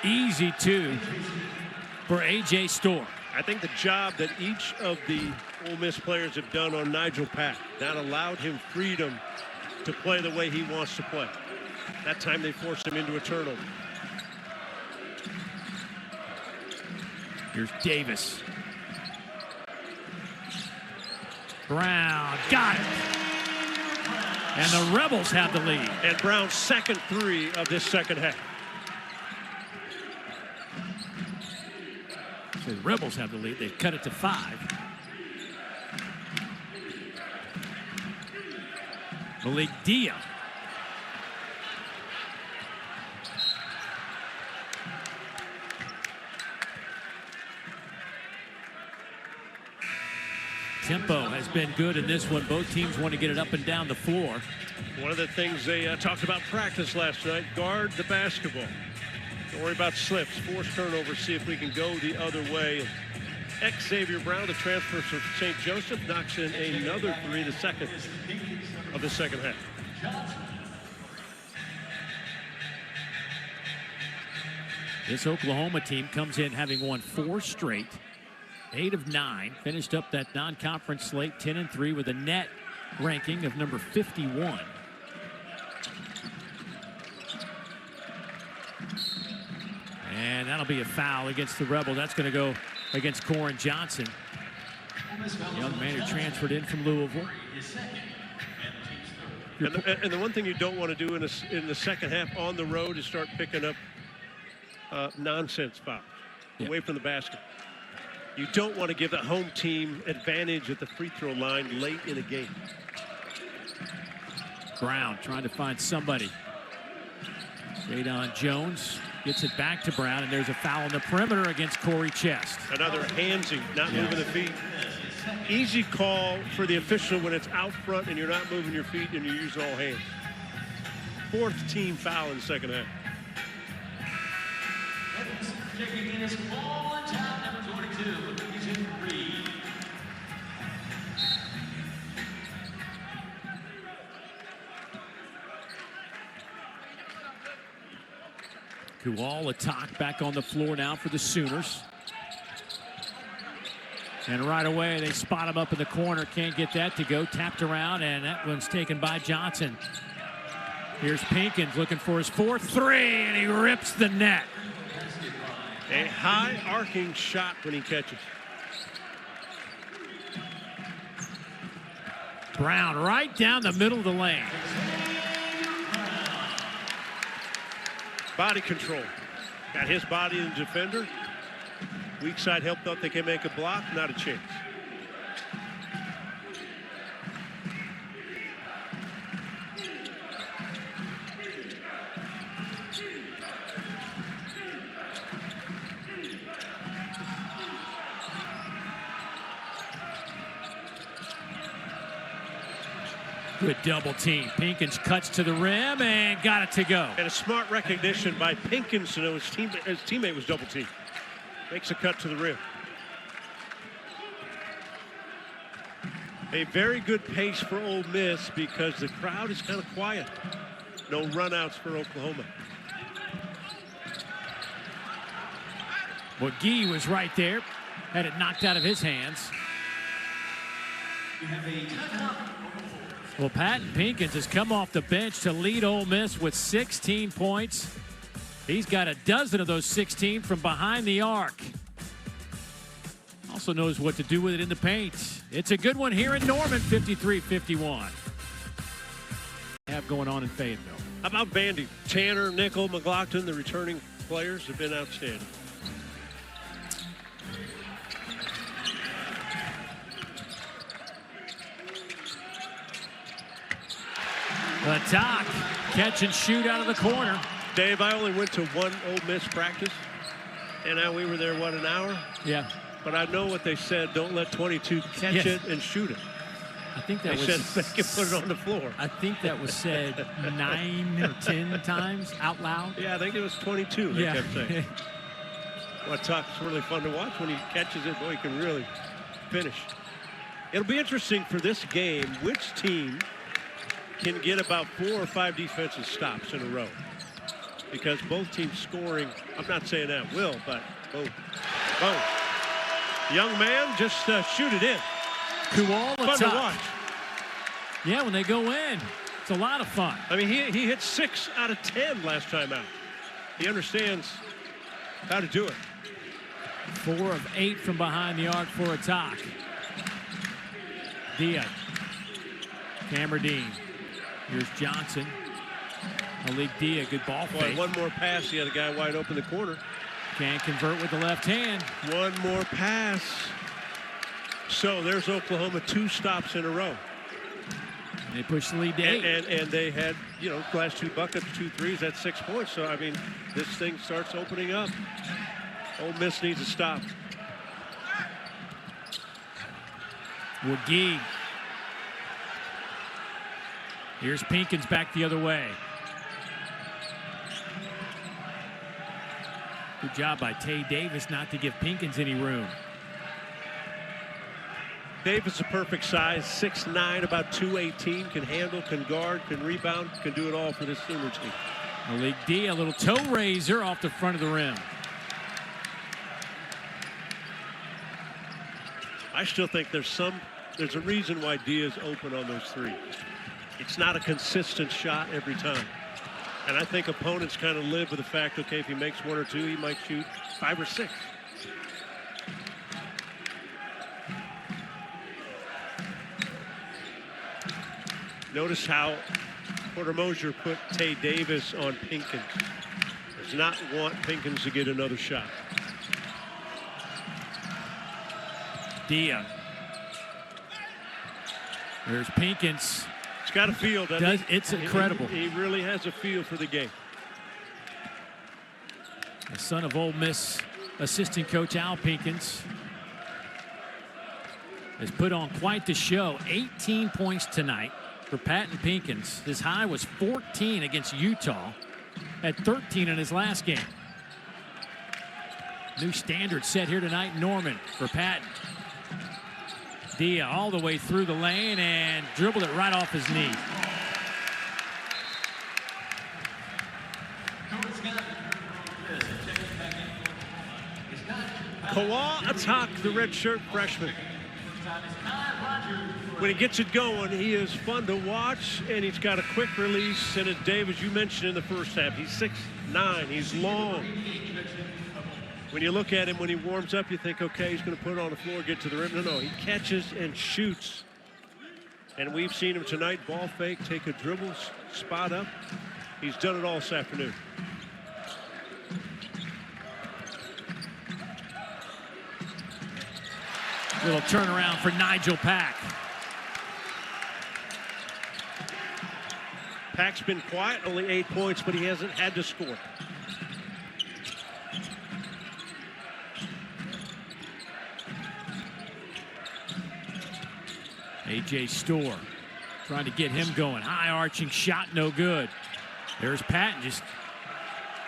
Easy 2 for A.J. Storr. I think the job that each of the Ole Miss players have done on Nigel Pack, that allowed him freedom to play the way he wants to play. That time they forced him into a turnover. Here's Davis. Brown got it. And the Rebels have the lead. And Brown's second three of this second half. So the Rebels have the lead. They've cut it to 5. Malik Dia. Tempo has been good in this one. Both teams want to get it up and down the floor. One of the things they talked about practice last night, guard the basketball. Don't worry about slips, force turnovers, see if we can go the other way. Xavier Brown, the transfer from St. Joseph, knocks in another three, the second of the second half. This Oklahoma team comes in having won 4 straight, 8 of 9, finished up that non-conference slate 10-3 with a net ranking of number 51. And that'll be a foul against the Rebel. That's going to go against Corin Johnson, young man who transferred in from Louisville. And the one thing you don't want to do in the second half on the road is start picking up nonsense fouls away from the basket. You don't want to give the home team advantage at the free throw line late in a game. Brown trying to find somebody. Jadon Jones gets it back to Brown, and there's a foul on the perimeter against Corey Chest. Another handsy, not moving the feet. Easy call for the official when it's out front and you're not moving your feet and you're using all hands. 4th team foul in the second half. Kual back on the floor now for the Sooners. And right away, they spot him up in the corner. Can't get that to go. Tapped around, and that one's taken by Johnson. Here's Pinkins looking for his 4th three, and he rips the net. A high arcing shot when he catches. Brown right down the middle of the lane. Body control. Got his body in the defender. Weak side help, thought they can make a block. Not a chance. Good double team. Pinkins cuts to the rim and got it to go. And a smart recognition by Pinkins to know his teammate was double teamed. Makes a cut to the rim. A very good pace for Ole Miss because the crowd is kind of quiet. No runouts for Oklahoma. McGee was right there. Had it knocked out of his hands. Well, Patton Pinkins has come off the bench to lead Ole Miss with 16 points. He's got a dozen of those 16 from behind the arc. Also knows what to do with it in the paint. It's a good one here in Norman, 53-51. Have going on in Fayetteville. How about Vandy? Tanner, Nickel, McLaughlin, the returning players have been outstanding. Attack, catch and shoot out of the corner. Dave, I only went to one Ole Miss practice, and we were there, what, an hour? Yeah. But I know what they said. Don't let 22 catch it and shoot it. I think that they said they can put it on the floor. I think that was said 9 or 10 times out loud. Yeah, I think it was 22, they kept saying. Well, Tuck's really fun to watch when he catches it. Boy, he can really finish. It'll be interesting for this game which team can get about 4 or 5 defensive stops in a row. Because both teams scoring, I'm not saying that will, but both. Oh, young man, just shoot it in. Kual Fun to attack. watch. Yeah, when they go in, it's a lot of fun. I mean, he hit 6 out of 10 last time out. He understands how to do it. 4 of 8 from behind the arc for attack. Dia. Camerdine. Here's Johnson. Malik Dia, good ball Boy, fake. one more pass. He had a guy wide open in the corner. Can't convert with the left hand. One more pass. So there's Oklahoma 2 stops in a row. And they push the lead to 8. And they had, you know, last 2 buckets, 2 threes, that's 6 points. So, I mean, this thing starts opening up. Ole Miss needs to stop. Wagee. Here's Pinkins back the other way. Good job by Tay Davis not to give Pinkins any room. Davis a perfect size, 6'9", about 218, can handle, can guard, can rebound, can do it all for this Sooner team. Malik D, a little toe raiser off the front of the rim. I still think there's a reason why Diaz open on those 3. It's not a consistent shot every time. And I think opponents kind of live with the fact, okay, if he makes 1 or 2, he might shoot 5 or 6. Notice how Porter Mosier put Tay Davis on Pinkins. Does not want Pinkins to get another shot. Dia. There's Pinkins. He's got a feel, doesn't he? It's incredible. He really has a feel for the game. The son of Ole Miss assistant coach Al Pinkins has put on quite the show. 18 points tonight for Patton Pinkins. His high was 14 against Utah, at 13 in his last game. New standard set here tonight, Norman, for Patton. Dia all the way through the lane and dribbled it right off his knee. Kawhi Atak, the redshirt freshman. When he gets it going, he is fun to watch, and he's got a quick release. And as Dave, as you mentioned in the first half, he's 6'9", he's long. When you look at him when he warms up, you think, okay, he's going to put it on the floor, get to the rim. No, he catches and shoots. And we've seen him tonight, ball fake, take a dribble, spot up. He's done it all this afternoon. Little turnaround for Nigel Pack. Pack's been quiet, only 8 points, but he hasn't had to score. A.J. Storr trying to get him going. High arching shot, no good. There's Patton, just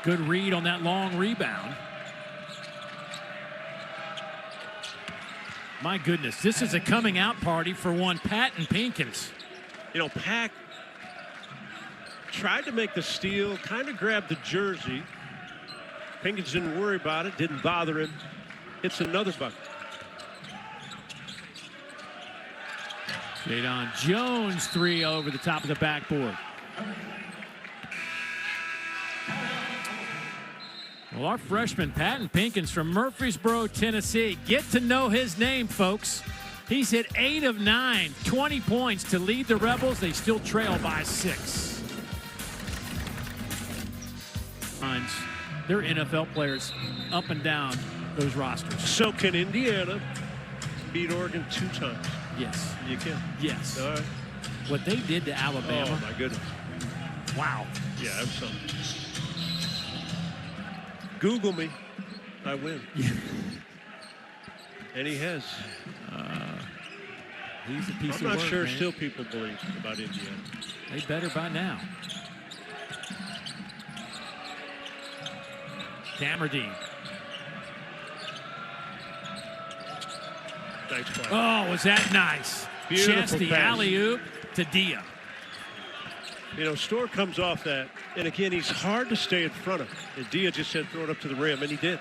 good read on that long rebound. My goodness, this is a coming out party for one Patton Pinkins. You know, Pack tried to make the steal, kind of grabbed the jersey. Pinkins didn't worry about it, didn't bother him. It's another bucket. Jadon Jones, 3 over the top of the backboard. Well, our freshman, Patton Pinkins from Murfreesboro, Tennessee. Get to know his name, folks. He's hit 8 of 9, 20 points to lead the Rebels. They still trail by 6. They're NFL players up and down those rosters. So can Indiana beat Oregon 2 times? Yes. You can. Yes. All right. What they did to Alabama. Oh, my goodness. Wow. Yeah, that's something. Google me. I win. And he has. He's a piece I'm of not work, sure man. still people believe about Indiana. They better by now. Camerdine. Nice play. Oh, was that nice? Beautiful Chesty pass. alley-oop to Dia. You know, Storr comes off that, and again, he's hard to stay in front of. And Dia just said throw it up to the rim, and he did.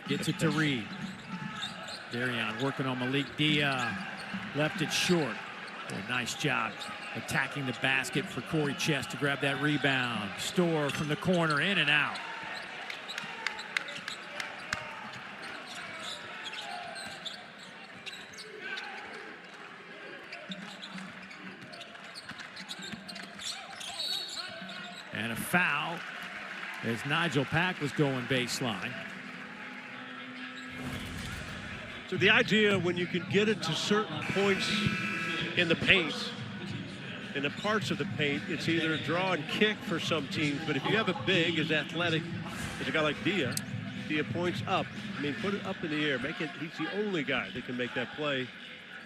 Gets it to Reed. Darion working on Malik Dia. Left it short. Boy, nice job attacking the basket for Corey Chest to grab that rebound. Store from the corner, in and out. And a foul as Nigel Pack was going baseline. So the idea when you can get it to certain points in the paint, in the parts of the paint, it's either draw and kick for some teams, but if you have a big, as athletic as a guy like Dia points up. I mean, put it up in the air, make it, he's the only guy that can make that play.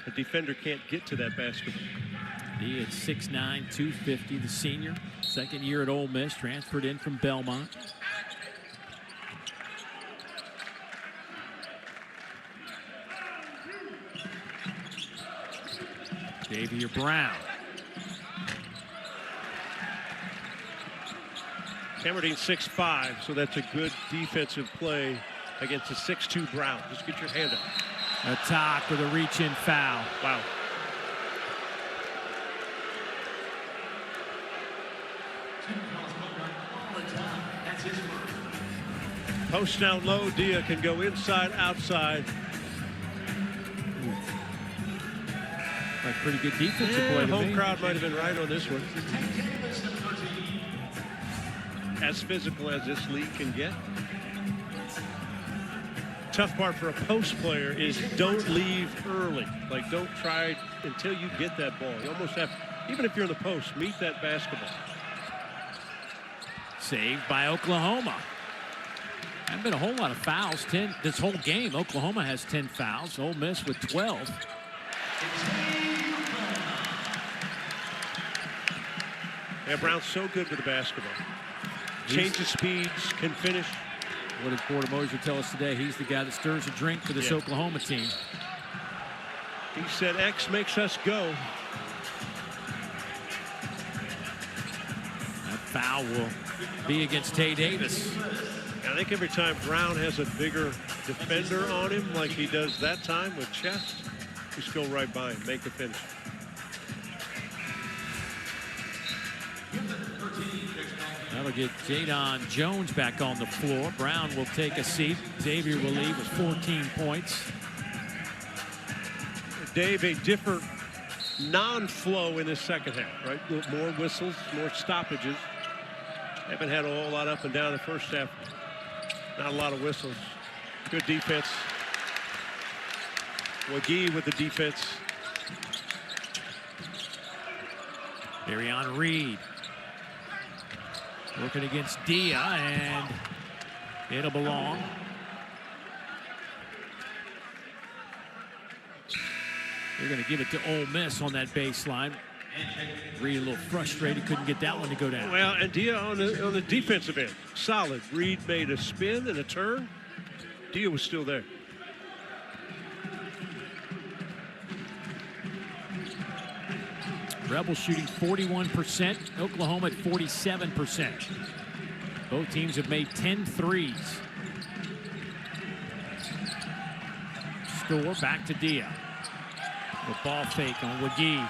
The defender can't get to that basketball. Dia at 6'9", 250, the senior. Second year at Ole Miss, transferred in from Belmont. Xavier Brown. Cameron 6'5", so that's a good defensive play against a 6'2" Brown. Just get your hand up. Attack with a reach-in foul. Wow. Post down low, Dia can go inside, outside. Like pretty good defensive play to Home me. crowd might have been right on this one. As physical as this league can get. Tough part for a post player is don't leave early. Like, don't try until you get that ball. You almost have, even if you're in the post, meet that basketball. Saved by Oklahoma. Haven't been a whole lot of fouls. 10 this whole game. Oklahoma has 10 fouls. Ole Miss with 12. Yeah, Brown's so good with the basketball. Changes speeds, can finish. What did Porter Moser tell us today? He's the guy that stirs a drink for this Oklahoma team. He said X makes us go. That foul will be against Tay Davis. I think every time Brown has a bigger defender on him, like he does that time with Chest, just go right by him, make the finish. That'll get Jadon Jones back on the floor. Brown will take a seat. Xavier will leave with 14 points. Dave, a different non-flow in the second half, right? More whistles, more stoppages. Haven't had a whole lot up and down the first half. Not a lot of whistles. Good defense. Wagee with the defense. Darion Reed working against Dia, and it'll belong. They're going to give it to Ole Miss on that baseline. Reed a little frustrated, couldn't get that one to go down. Well, and Dia on the defensive end, solid. Reed made a spin and a turn. Dia was still there. Rebels shooting 41%, Oklahoma at 47%. Both teams have made 10 threes. Store back to Dia. The ball fake on Wagee.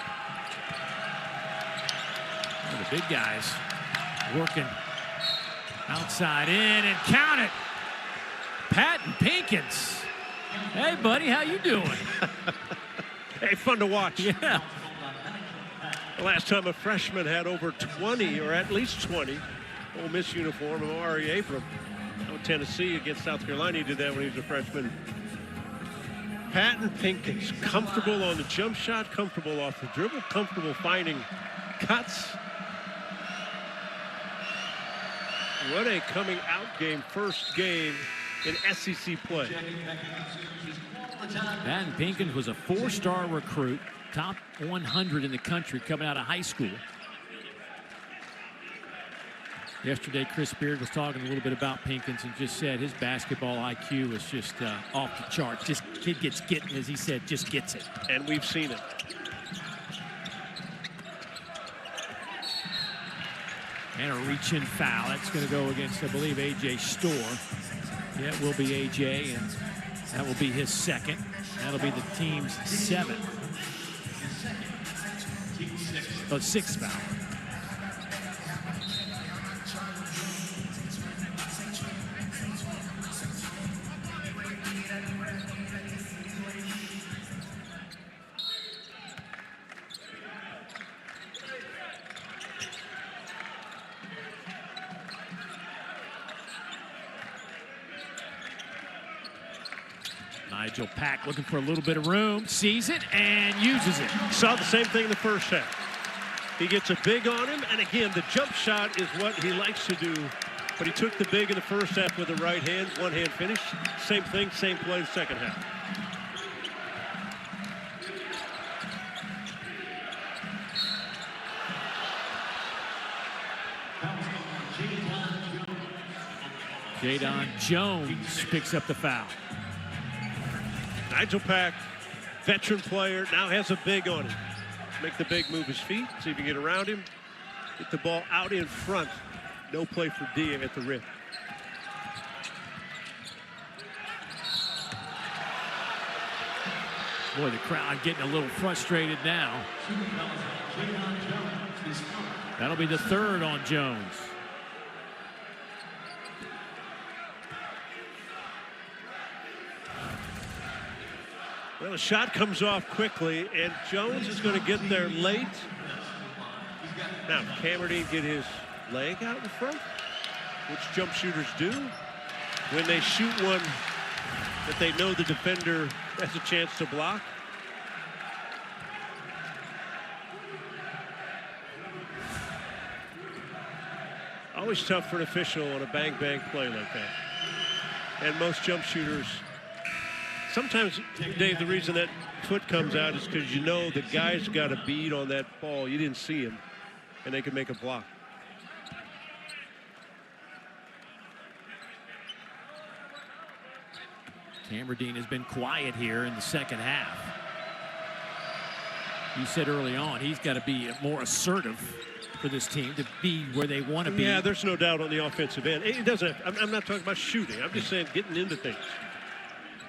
The big guys working outside in, and count it. Patton Pinkins. Hey, buddy, how you doing? Hey, fun to watch. Yeah. The last time a freshman had over 20, or at least 20, Ole Miss uniform, Amari Abram. Tennessee against South Carolina, he did that when he was a freshman. Patton Pinkins, comfortable on the jump shot, comfortable off the dribble, comfortable finding cuts. What a coming out game, first game in SEC play. Patton Pinkins was a 4-star recruit, top 100 in the country coming out of high school. Yesterday, Chris Beard was talking a little bit about Pinkins and just said his basketball IQ is just off the charts. This kid gets getting, as he said, just gets it. And we've seen it. And a reach-in foul. That's going to go against, I believe, A.J. Store. Yeah, it will be AJ, and that will be his second. That'll be the team's 7th. Oh, 6th foul. Nigel Pack looking for a little bit of room, sees it and uses it. Saw the same thing in the first half. He gets a big on him, and again, the jump shot is what he likes to do. But he took the big in the first half with the right hand, one-hand finish. Same thing, same play the second half. Jadon Jones picks up the foul. Nigel Pack, veteran player, now has a big on him. Make the big move his feet, see if you can get around him. Get the ball out in front. No play for Dia at the rim. Boy, the crowd getting a little frustrated now. That'll be the 3rd on Jones. Well, the shot comes off quickly, and Jones is going to get there late. Now, Cameron get his leg out in front, which jump shooters do. When they shoot one that they know the defender has a chance to block. Always tough for an official on a bang-bang play like that. And most jump shooters, sometimes, Dave, the reason that foot comes out is because you know the guy's got a bead on that ball. You didn't see him, and they can make a block. Cameron has been quiet here in the second half. You said early on he's got to be more assertive for this team to be where they want to be. Yeah, there's no doubt on the offensive end. It doesn't. I'm not talking about shooting. I'm just saying getting into things.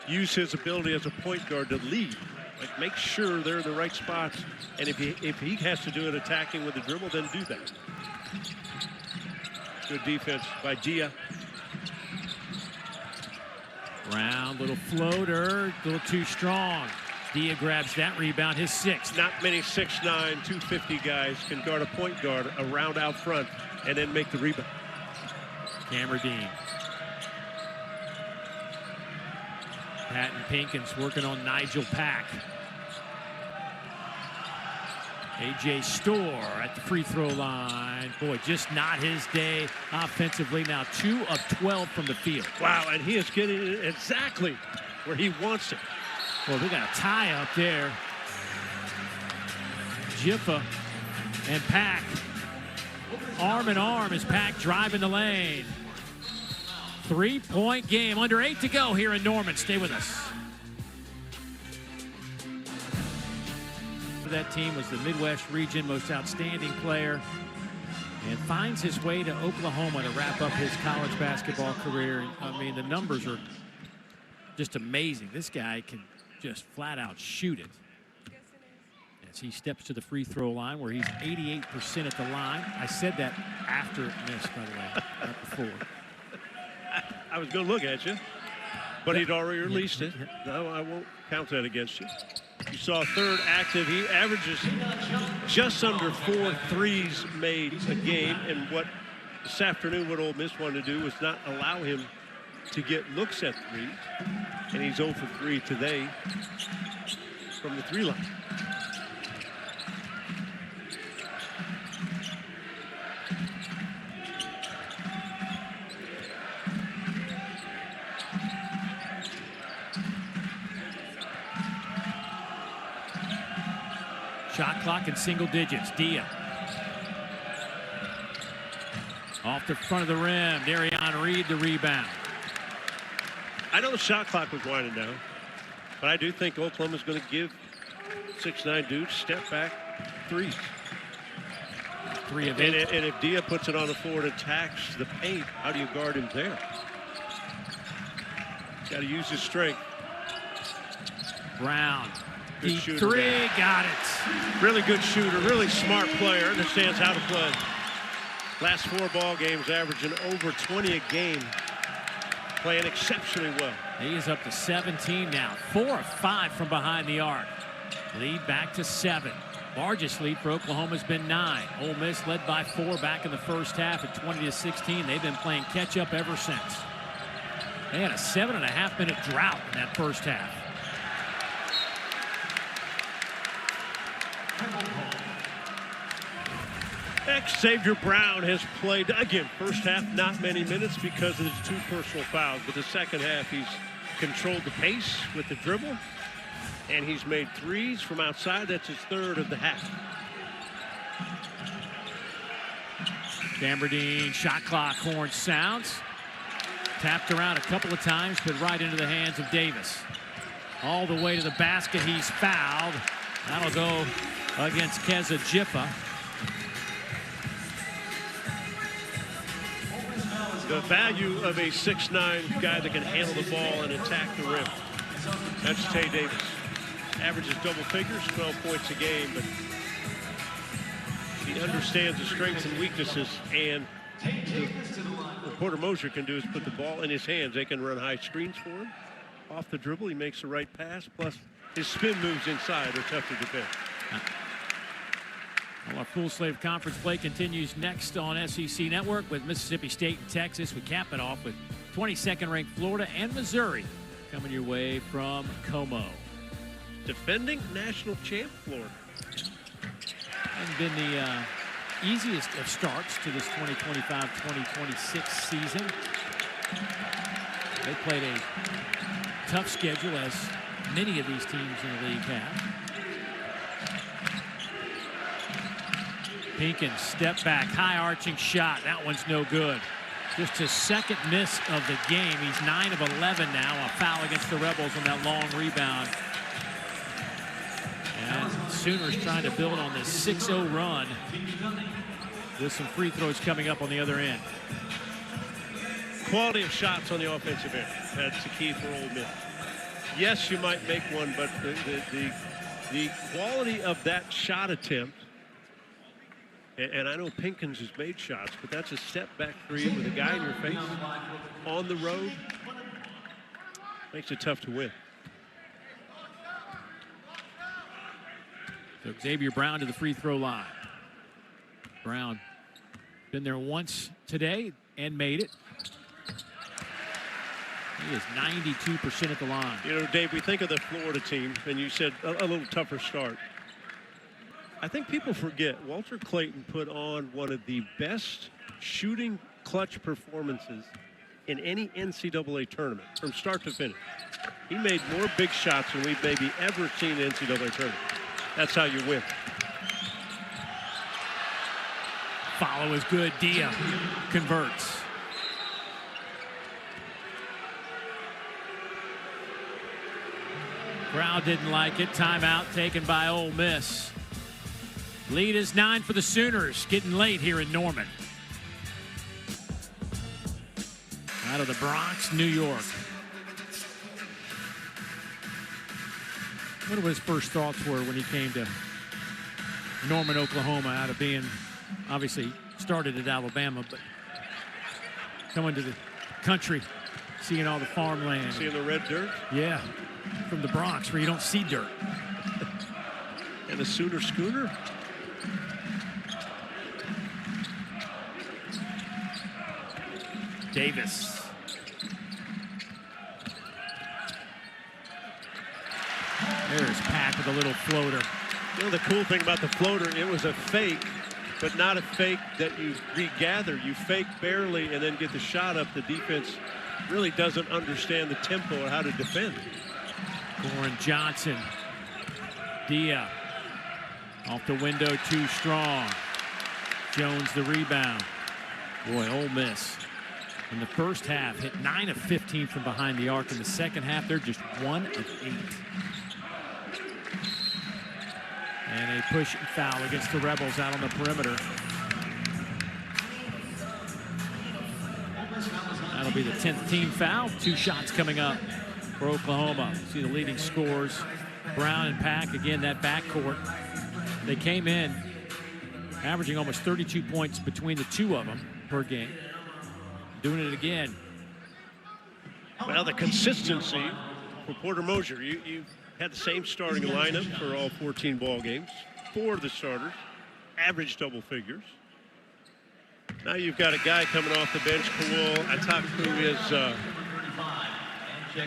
Use his ability as a point guard to lead. Like make sure they're in the right spots. And if he has to do it attacking with the dribble, then do that. Good defense by Dia. Round, little floater, a little too strong. Dia grabs that rebound, his 6th. Not many 6'9", 250 guys can guard a point guard around out front and then make the rebound. Cameron. Patton Pinkins working on Nigel Pack. AJ Storr at the free throw line. Boy, just not his day offensively. Now 2 of 12 from the field. Wow, and he is getting it exactly where he wants it. Well, we got a tie up there. Jiffa and Pack arm in arm as Pack driving the lane. 3-point game, under 8 to go here in Norman. Stay with us. That team was the Midwest region most outstanding player and finds his way to Oklahoma to wrap up his college basketball career. I mean, the numbers are just amazing. This guy can just flat out shoot it. As he steps to the free throw line where he's 88% at the line. I said that after it missed, by the way, not before. I was going to look at you, but he'd already released it. No, I won't count that against you. You saw a 3rd active. He averages just under 4 threes made a game. And what this afternoon, what Ole Miss wanted to do was not allow him to get looks at threes. And he's 0 for 3 today from the 3 line. Shot clock in single digits. Dia. Off the front of the rim. Darion Reed the rebound. I know the shot clock was winding down, but I do think Oklahoma's going to give 6'9" dudes step back threes. 3 of 8. And if Dia puts it on the floor and attacks the paint, how do you guard him there? Got to use his strength. Brown. Good Deep shooter, three. man. Got it. Really good shooter, really smart player, understands how to play. Last 4 ball games averaging over 20 a game. Playing exceptionally well. He is up to 17 now. 4 of 5 from behind the arc. Lead back to 7. Largest lead for Oklahoma has been 9. Ole Miss led by 4 back in the first half at 20-16. They've been playing catch up ever since. They had a 7.5-minute drought in that first half. Xavier Brown has played, again, first half not many minutes because of his 2 personal fouls, but the second half he's controlled the pace with the dribble, and he's made 3s from outside. That's his 3rd of the half. Gambardine, shot clock horn sounds. Tapped around a couple of times, but right into the hands of Davis. All the way to the basket, he's fouled. That'll go against Keza Jiffa. The value of a 6'9" guy that can handle the ball and attack the rim. That's Tay Davis. Averages double figures, 12 points a game, but he understands the strengths and weaknesses, and what Porter Moser can do is put the ball in his hands. They can run high screens for him. Off the dribble, he makes the right pass, plus his spin moves inside are tough to defend. Well, our full slate of conference play continues next on SEC Network with Mississippi State and Texas. We cap it off with 22nd ranked Florida and Missouri coming your way from Como. Defending national champ Florida. Hasn't been the easiest of starts to this 2025-2026 season. They played a tough schedule, as many of these teams in the league have. Pinkins, step back, high arching shot. That one's no good. Just his 2nd miss of the game. He's 9 of 11 now. A foul against the Rebels on that long rebound. And Sooners trying to build on this 6-0 run with some free throws coming up on the other end. Quality of shots on the offensive end. That's the key for Ole Miss. Yes, you might make one, but the quality of that shot attempt, and I know Pinkins has made shots, but that's a step back three with a guy in your face on the road. Makes it tough to win. So Xavier Brown to the free throw line. Brown been there once today and made it. He is 92% at the line. You know, Dave, we think of the Florida team, and you said a little tougher start. I think people forget Walter Clayton put on one of the best shooting clutch performances in any NCAA tournament from start to finish. He made more big shots than we've maybe ever seen in the NCAA tournament. That's how you win. Follow is good. Dia converts. Crowd didn't like it. Timeout taken by Ole Miss. Lead is 9 for the Sooners. Getting late here in Norman. Out of the Bronx, New York. I wonder what his first thoughts were when he came to Norman, Oklahoma, out of being, obviously, started at Alabama, but coming to the country, seeing all the farmland. Seeing the red dirt? Yeah, from the Bronx, where you don't see dirt. And the Sooner Schooner? Davis. There's Pack with a little floater. You know, the cool thing about the floater, it was a fake, but not a fake that you regather. You fake barely and then get the shot up. The defense really doesn't understand the tempo or how to defend. Goran Johnson. Dia. Off the window, too strong. Jones the rebound. Boy, Ole Miss in the first half hit 9 of 15 from behind the arc. In the second half, they're just 1 of 8. And a push and foul against the Rebels out on the perimeter. That'll be the 10th team foul. 2 shots coming up. for Oklahoma. See the leading scores. Brown and Pack, again, that backcourt. They came in averaging almost 32 points between the two of them per game. Doing it again. Well, the consistency for Porter Moser. You had the same starting lineup for all 14 ball games. 4 of the starters average double figures. Now you've got a guy coming off the bench, Kawul Atak, who is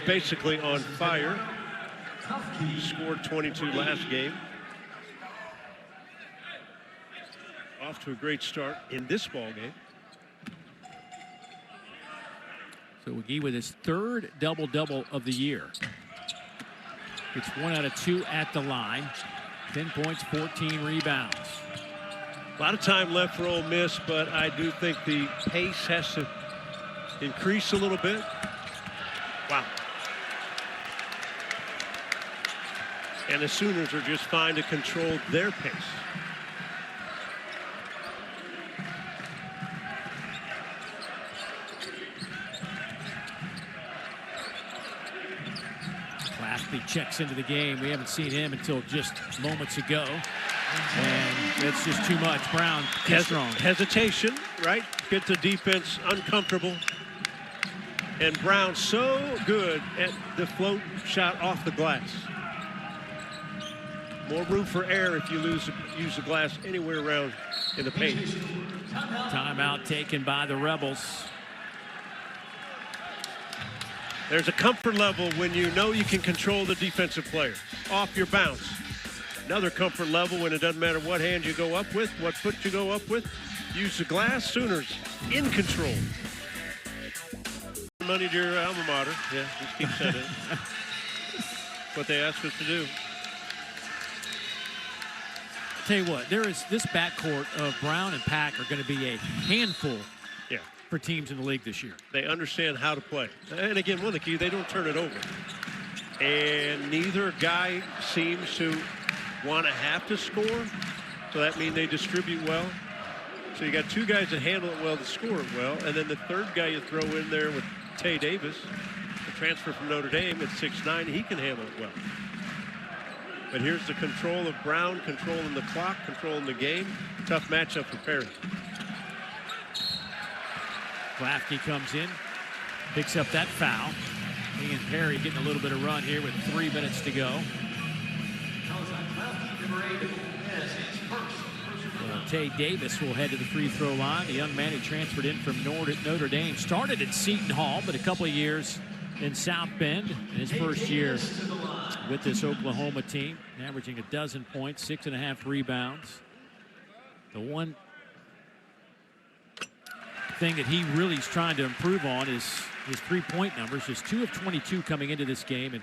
basically on fire. He scored 22 last game. Off to a great start in this ball game. So McGee with his 3rd double-double of the year. It's 1 out of 2 at the line. 10 points, 14 rebounds. A lot of time left for Ole Miss, but I do think the pace has to increase a little bit. Wow. And the Sooners are just fine to control their pace. Claffey checks into the game. We haven't seen him until just moments ago. And it's just too much. Brown too strong. Hesitation, right? Get the defense uncomfortable. And Brown so good at the float shot off the glass. More room for error if you use the glass anywhere around in the paint. Timeout taken by the Rebels. There's a comfort level when you know you can control the defensive player off your bounce. Another comfort level when it doesn't matter what hand you go up with, what foot you go up with. Use the glass. Sooners in control. Money to your alma mater. Yeah, just keep saying it. What they asked us to do. Tell you what, there is this backcourt of Brown and Pack are going to be a handful for teams in the league this year. They understand how to play. And again, one of the key, they don't turn it over. And neither guy seems to want to have to score. So that means they distribute well. So you got 2 guys that handle it well, that score it well. And then the 3rd guy you throw in there with Tay Davis, the transfer from Notre Dame at 6'9", he can handle it well. But here's the control of Brown, controlling the clock, controlling the game. Tough matchup for Perry. Claffey comes in, picks up that foul. Ian Perry getting a little bit of run here with 3 minutes to go. Tay Davis will head to the free throw line. The young man who transferred in from Notre Dame started at Seton Hall, but a couple of years in South Bend. In his first year with this Oklahoma team, averaging 12 points, 6.5 rebounds. The one thing that he really is trying to improve on is his three-point numbers. Just 2 of 22 coming into this game, and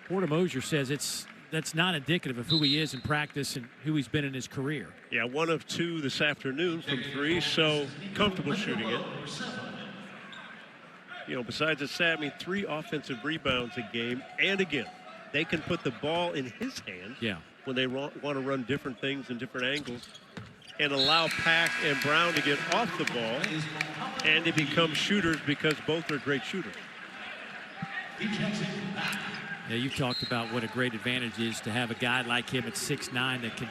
Porter Moser says that's not indicative of who he is in practice and who he's been in his career. Yeah, 1 of 2 this afternoon from 3, so comfortable shooting it. You know, besides the stat, I mean, 3 offensive rebounds a game, and again, they can put the ball in his hand when they want to run different things in different angles and allow Pack and Brown to get off the ball and to become shooters because both are great shooters. Yeah, you've talked about what a great advantage is to have a guy like him at 6'9" that can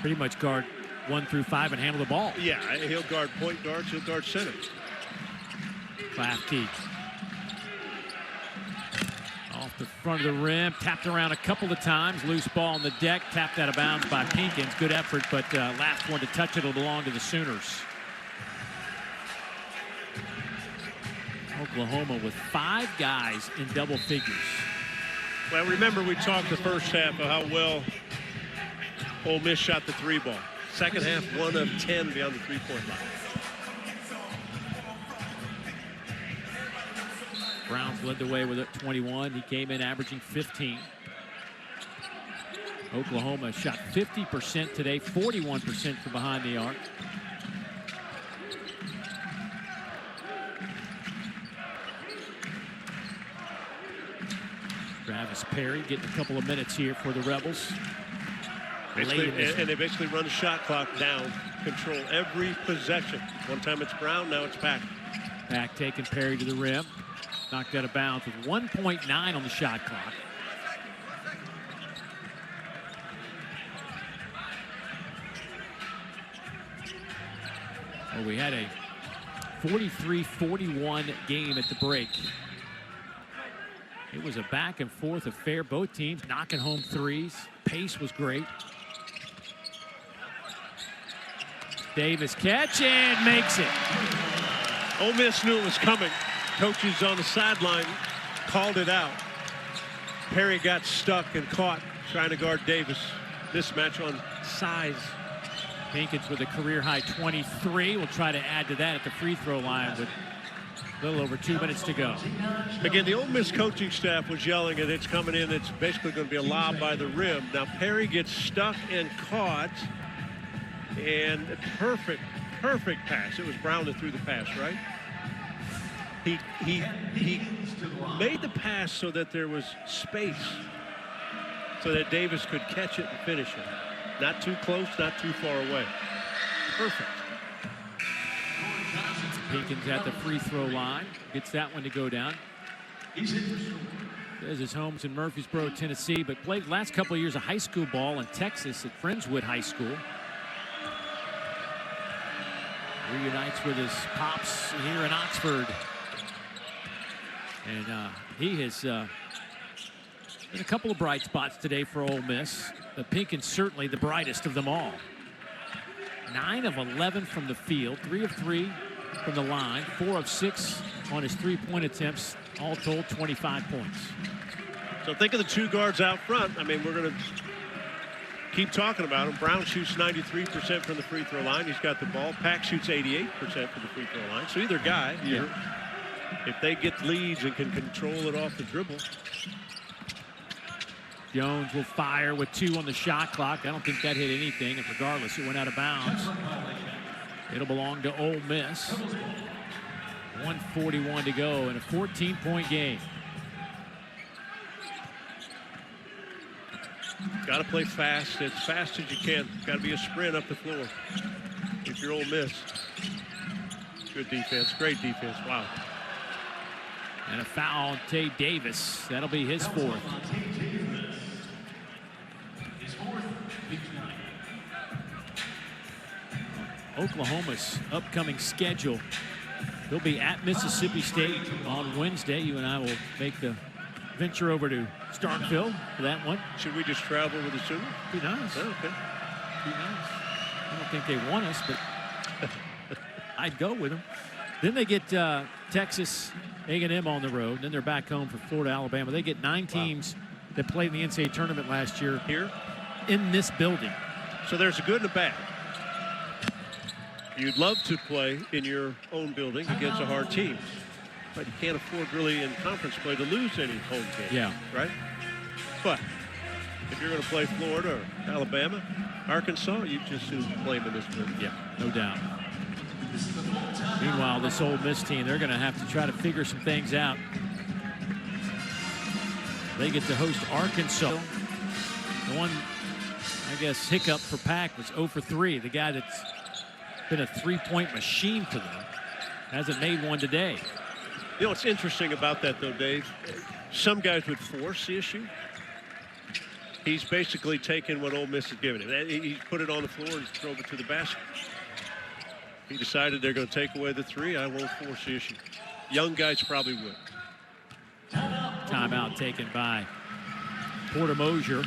pretty much guard 1 through 5 and handle the ball. Yeah, he'll guard point guards, he'll guard center. Claffey off the front of the rim, tapped around a couple of times, loose ball on the deck, tapped out of bounds by Pinkins. Good effort, but last one to touch it will belong to the Sooners. Oklahoma with 5 guys in double figures. Well, remember we talked the first half of how well Ole Miss shot the 3 ball. Second half, 1 of 10 beyond the 3-point line. Browns led the way with 21. He came in averaging 15. Oklahoma shot 50% today, 41% from behind the arc. Travis Perry getting a couple of minutes here for the Rebels. And they basically run the shot clock down, control every possession. One time it's Brown, now it's Pack. Pack taking Perry to the rim. knocked out of bounds with 1.9 on the shot clock. Well, we had a 43-41 game at the break. It was a back and forth affair. Both teams knocking home threes. Pace was great. Davis catch and makes it. Ole Miss knew it was coming. Coaches on the sideline called it out. Perry got stuck and caught trying to guard Davis. Mismatch on size. Pinkins with a career-high 23. We'll try to add to that at the free throw line with a little over 2 minutes to go. Again, the Ole Miss coaching staff was yelling, and it's coming in. It's basically going to be a lob by the rim. Now Perry gets stuck and caught, and a perfect pass. It was Brown that threw the pass, right? He made the pass so that there was space, so that Davis could catch it and finish it. Not too close, not too far away. Perfect. Pinkins at the free throw line. Gets that one to go down. There's his home's in Murfreesboro, Tennessee, but played the last couple of years of high school ball in Texas at Friendswood High School. Reunites with his pops here in Oxford. And he has been a couple of bright spots today for Ole Miss. But Pinkins certainly the brightest of them all. 9 of 11 from the field, 3 of 3 from the line, 4 of 6 on his three-point attempts, all told 25 points. So think of the two guards out front. I mean, we're going to keep talking about him. Brown shoots 93% from the free throw line. He's got the ball. Pack shoots 88% from the free throw line. So either guy, if they get leads and can control it off the dribble. Jones will fire with 2 on the shot clock. I don't think that hit anything, and regardless, it went out of bounds. It'll belong to Ole Miss. 1:41 to go in a 14-point game. Got to play fast, as fast as you can. Got to be a sprint up the floor if you're Ole Miss. Good defense, great defense. Wow. And a foul on Tay Davis. That'll be his 4th. Oklahoma's upcoming schedule. They'll be at Mississippi State on Wednesday. You and I will make the venture over to Starkville for that one. Should we just travel with the Sooners? Be nice. Oh, okay. Be nice. I don't think they want us, but I'd go with them. Then they get Texas A&M on the road. Then they're back home for Florida, Alabama. They get 9 teams that played in the NCAA tournament last year here in this building. So there's a good and a bad. You'd love to play in your own building against a hard team, but you can't afford really in conference play to lose any home game. Yeah. Right? But if you're going to play Florida or Alabama, Arkansas, you just soon play them in this building. Yeah, no doubt. Meanwhile, this Ole Miss team, they're going to have to try to figure some things out. They get to host Arkansas. The one, I guess, hiccup for Pack was 0 for 3. The guy that's been a three-point machine for them hasn't made one today. You know what's interesting about that, though, Dave? Some guys would force the issue. He's basically taken what Ole Miss has given him. He put it on the floor and drove it to the basket. He decided they're going to take away the 3. I won't force the issue. Young guys probably would. Timeout taken by Porter Mosier.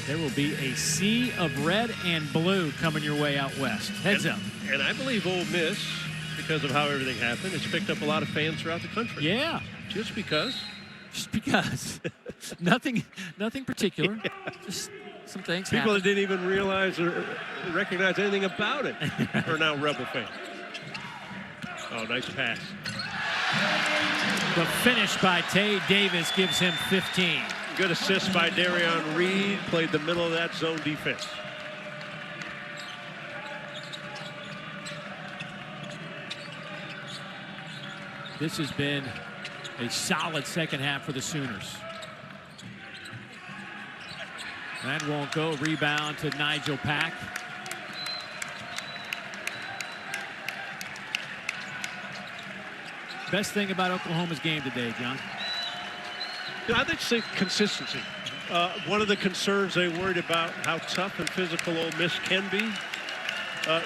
There will be a sea of red and blue coming your way out west. Heads up. And I believe Ole Miss, because of how everything happened, has picked up a lot of fans throughout the country. Yeah. Just because. Just because. nothing particular. Yeah. Just some things People happen. that didn't even realize or recognize anything about it are now Rebel fans. Oh, nice pass. The finish by Tay Davis gives him 15. Good assist by Darion Reed. Played the middle of that zone defense. This has been a solid second half for the Sooners. That won't go. Rebound to Nigel Pack. Best thing about Oklahoma's game today, John? I think it's consistency. One of the concerns they worried about how tough and physical Ole Miss can be.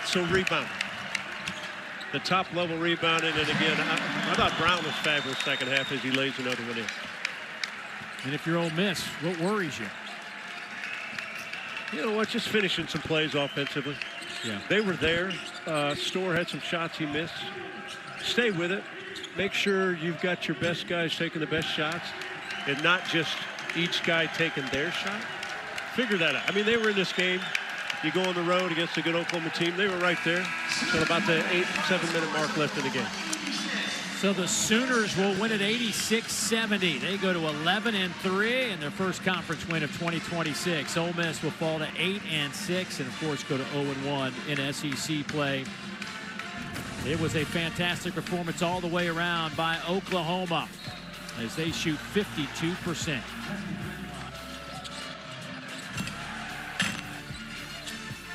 So rebound. The top level rebounding, and again, I thought Brown was fabulous second half as he lays another one in. And if you're Ole Miss, what worries you? You know what? Just finishing some plays offensively. Yeah. They were there. Storr had some shots he missed. Stay with it. Make sure you've got your best guys taking the best shots and not just each guy taking their shot. Figure that out. I mean, they were in this game. You go on the road against a good Oklahoma team. They were right there. So about the 8-7 minute mark left in the game. So the Sooners will win at 86-70. They go to 11-3 in their first conference win of 2026. Ole Miss will fall to 8-6 and of course go to 0-1 in SEC play. It was a fantastic performance all the way around by Oklahoma as they shoot 52%.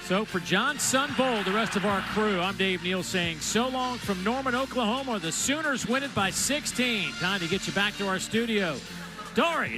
So for John Sunbold, the rest of our crew, I'm Dave Neal saying so long from Norman, Oklahoma. The Sooners win it by 16. Time to get you back to our studio. Dory.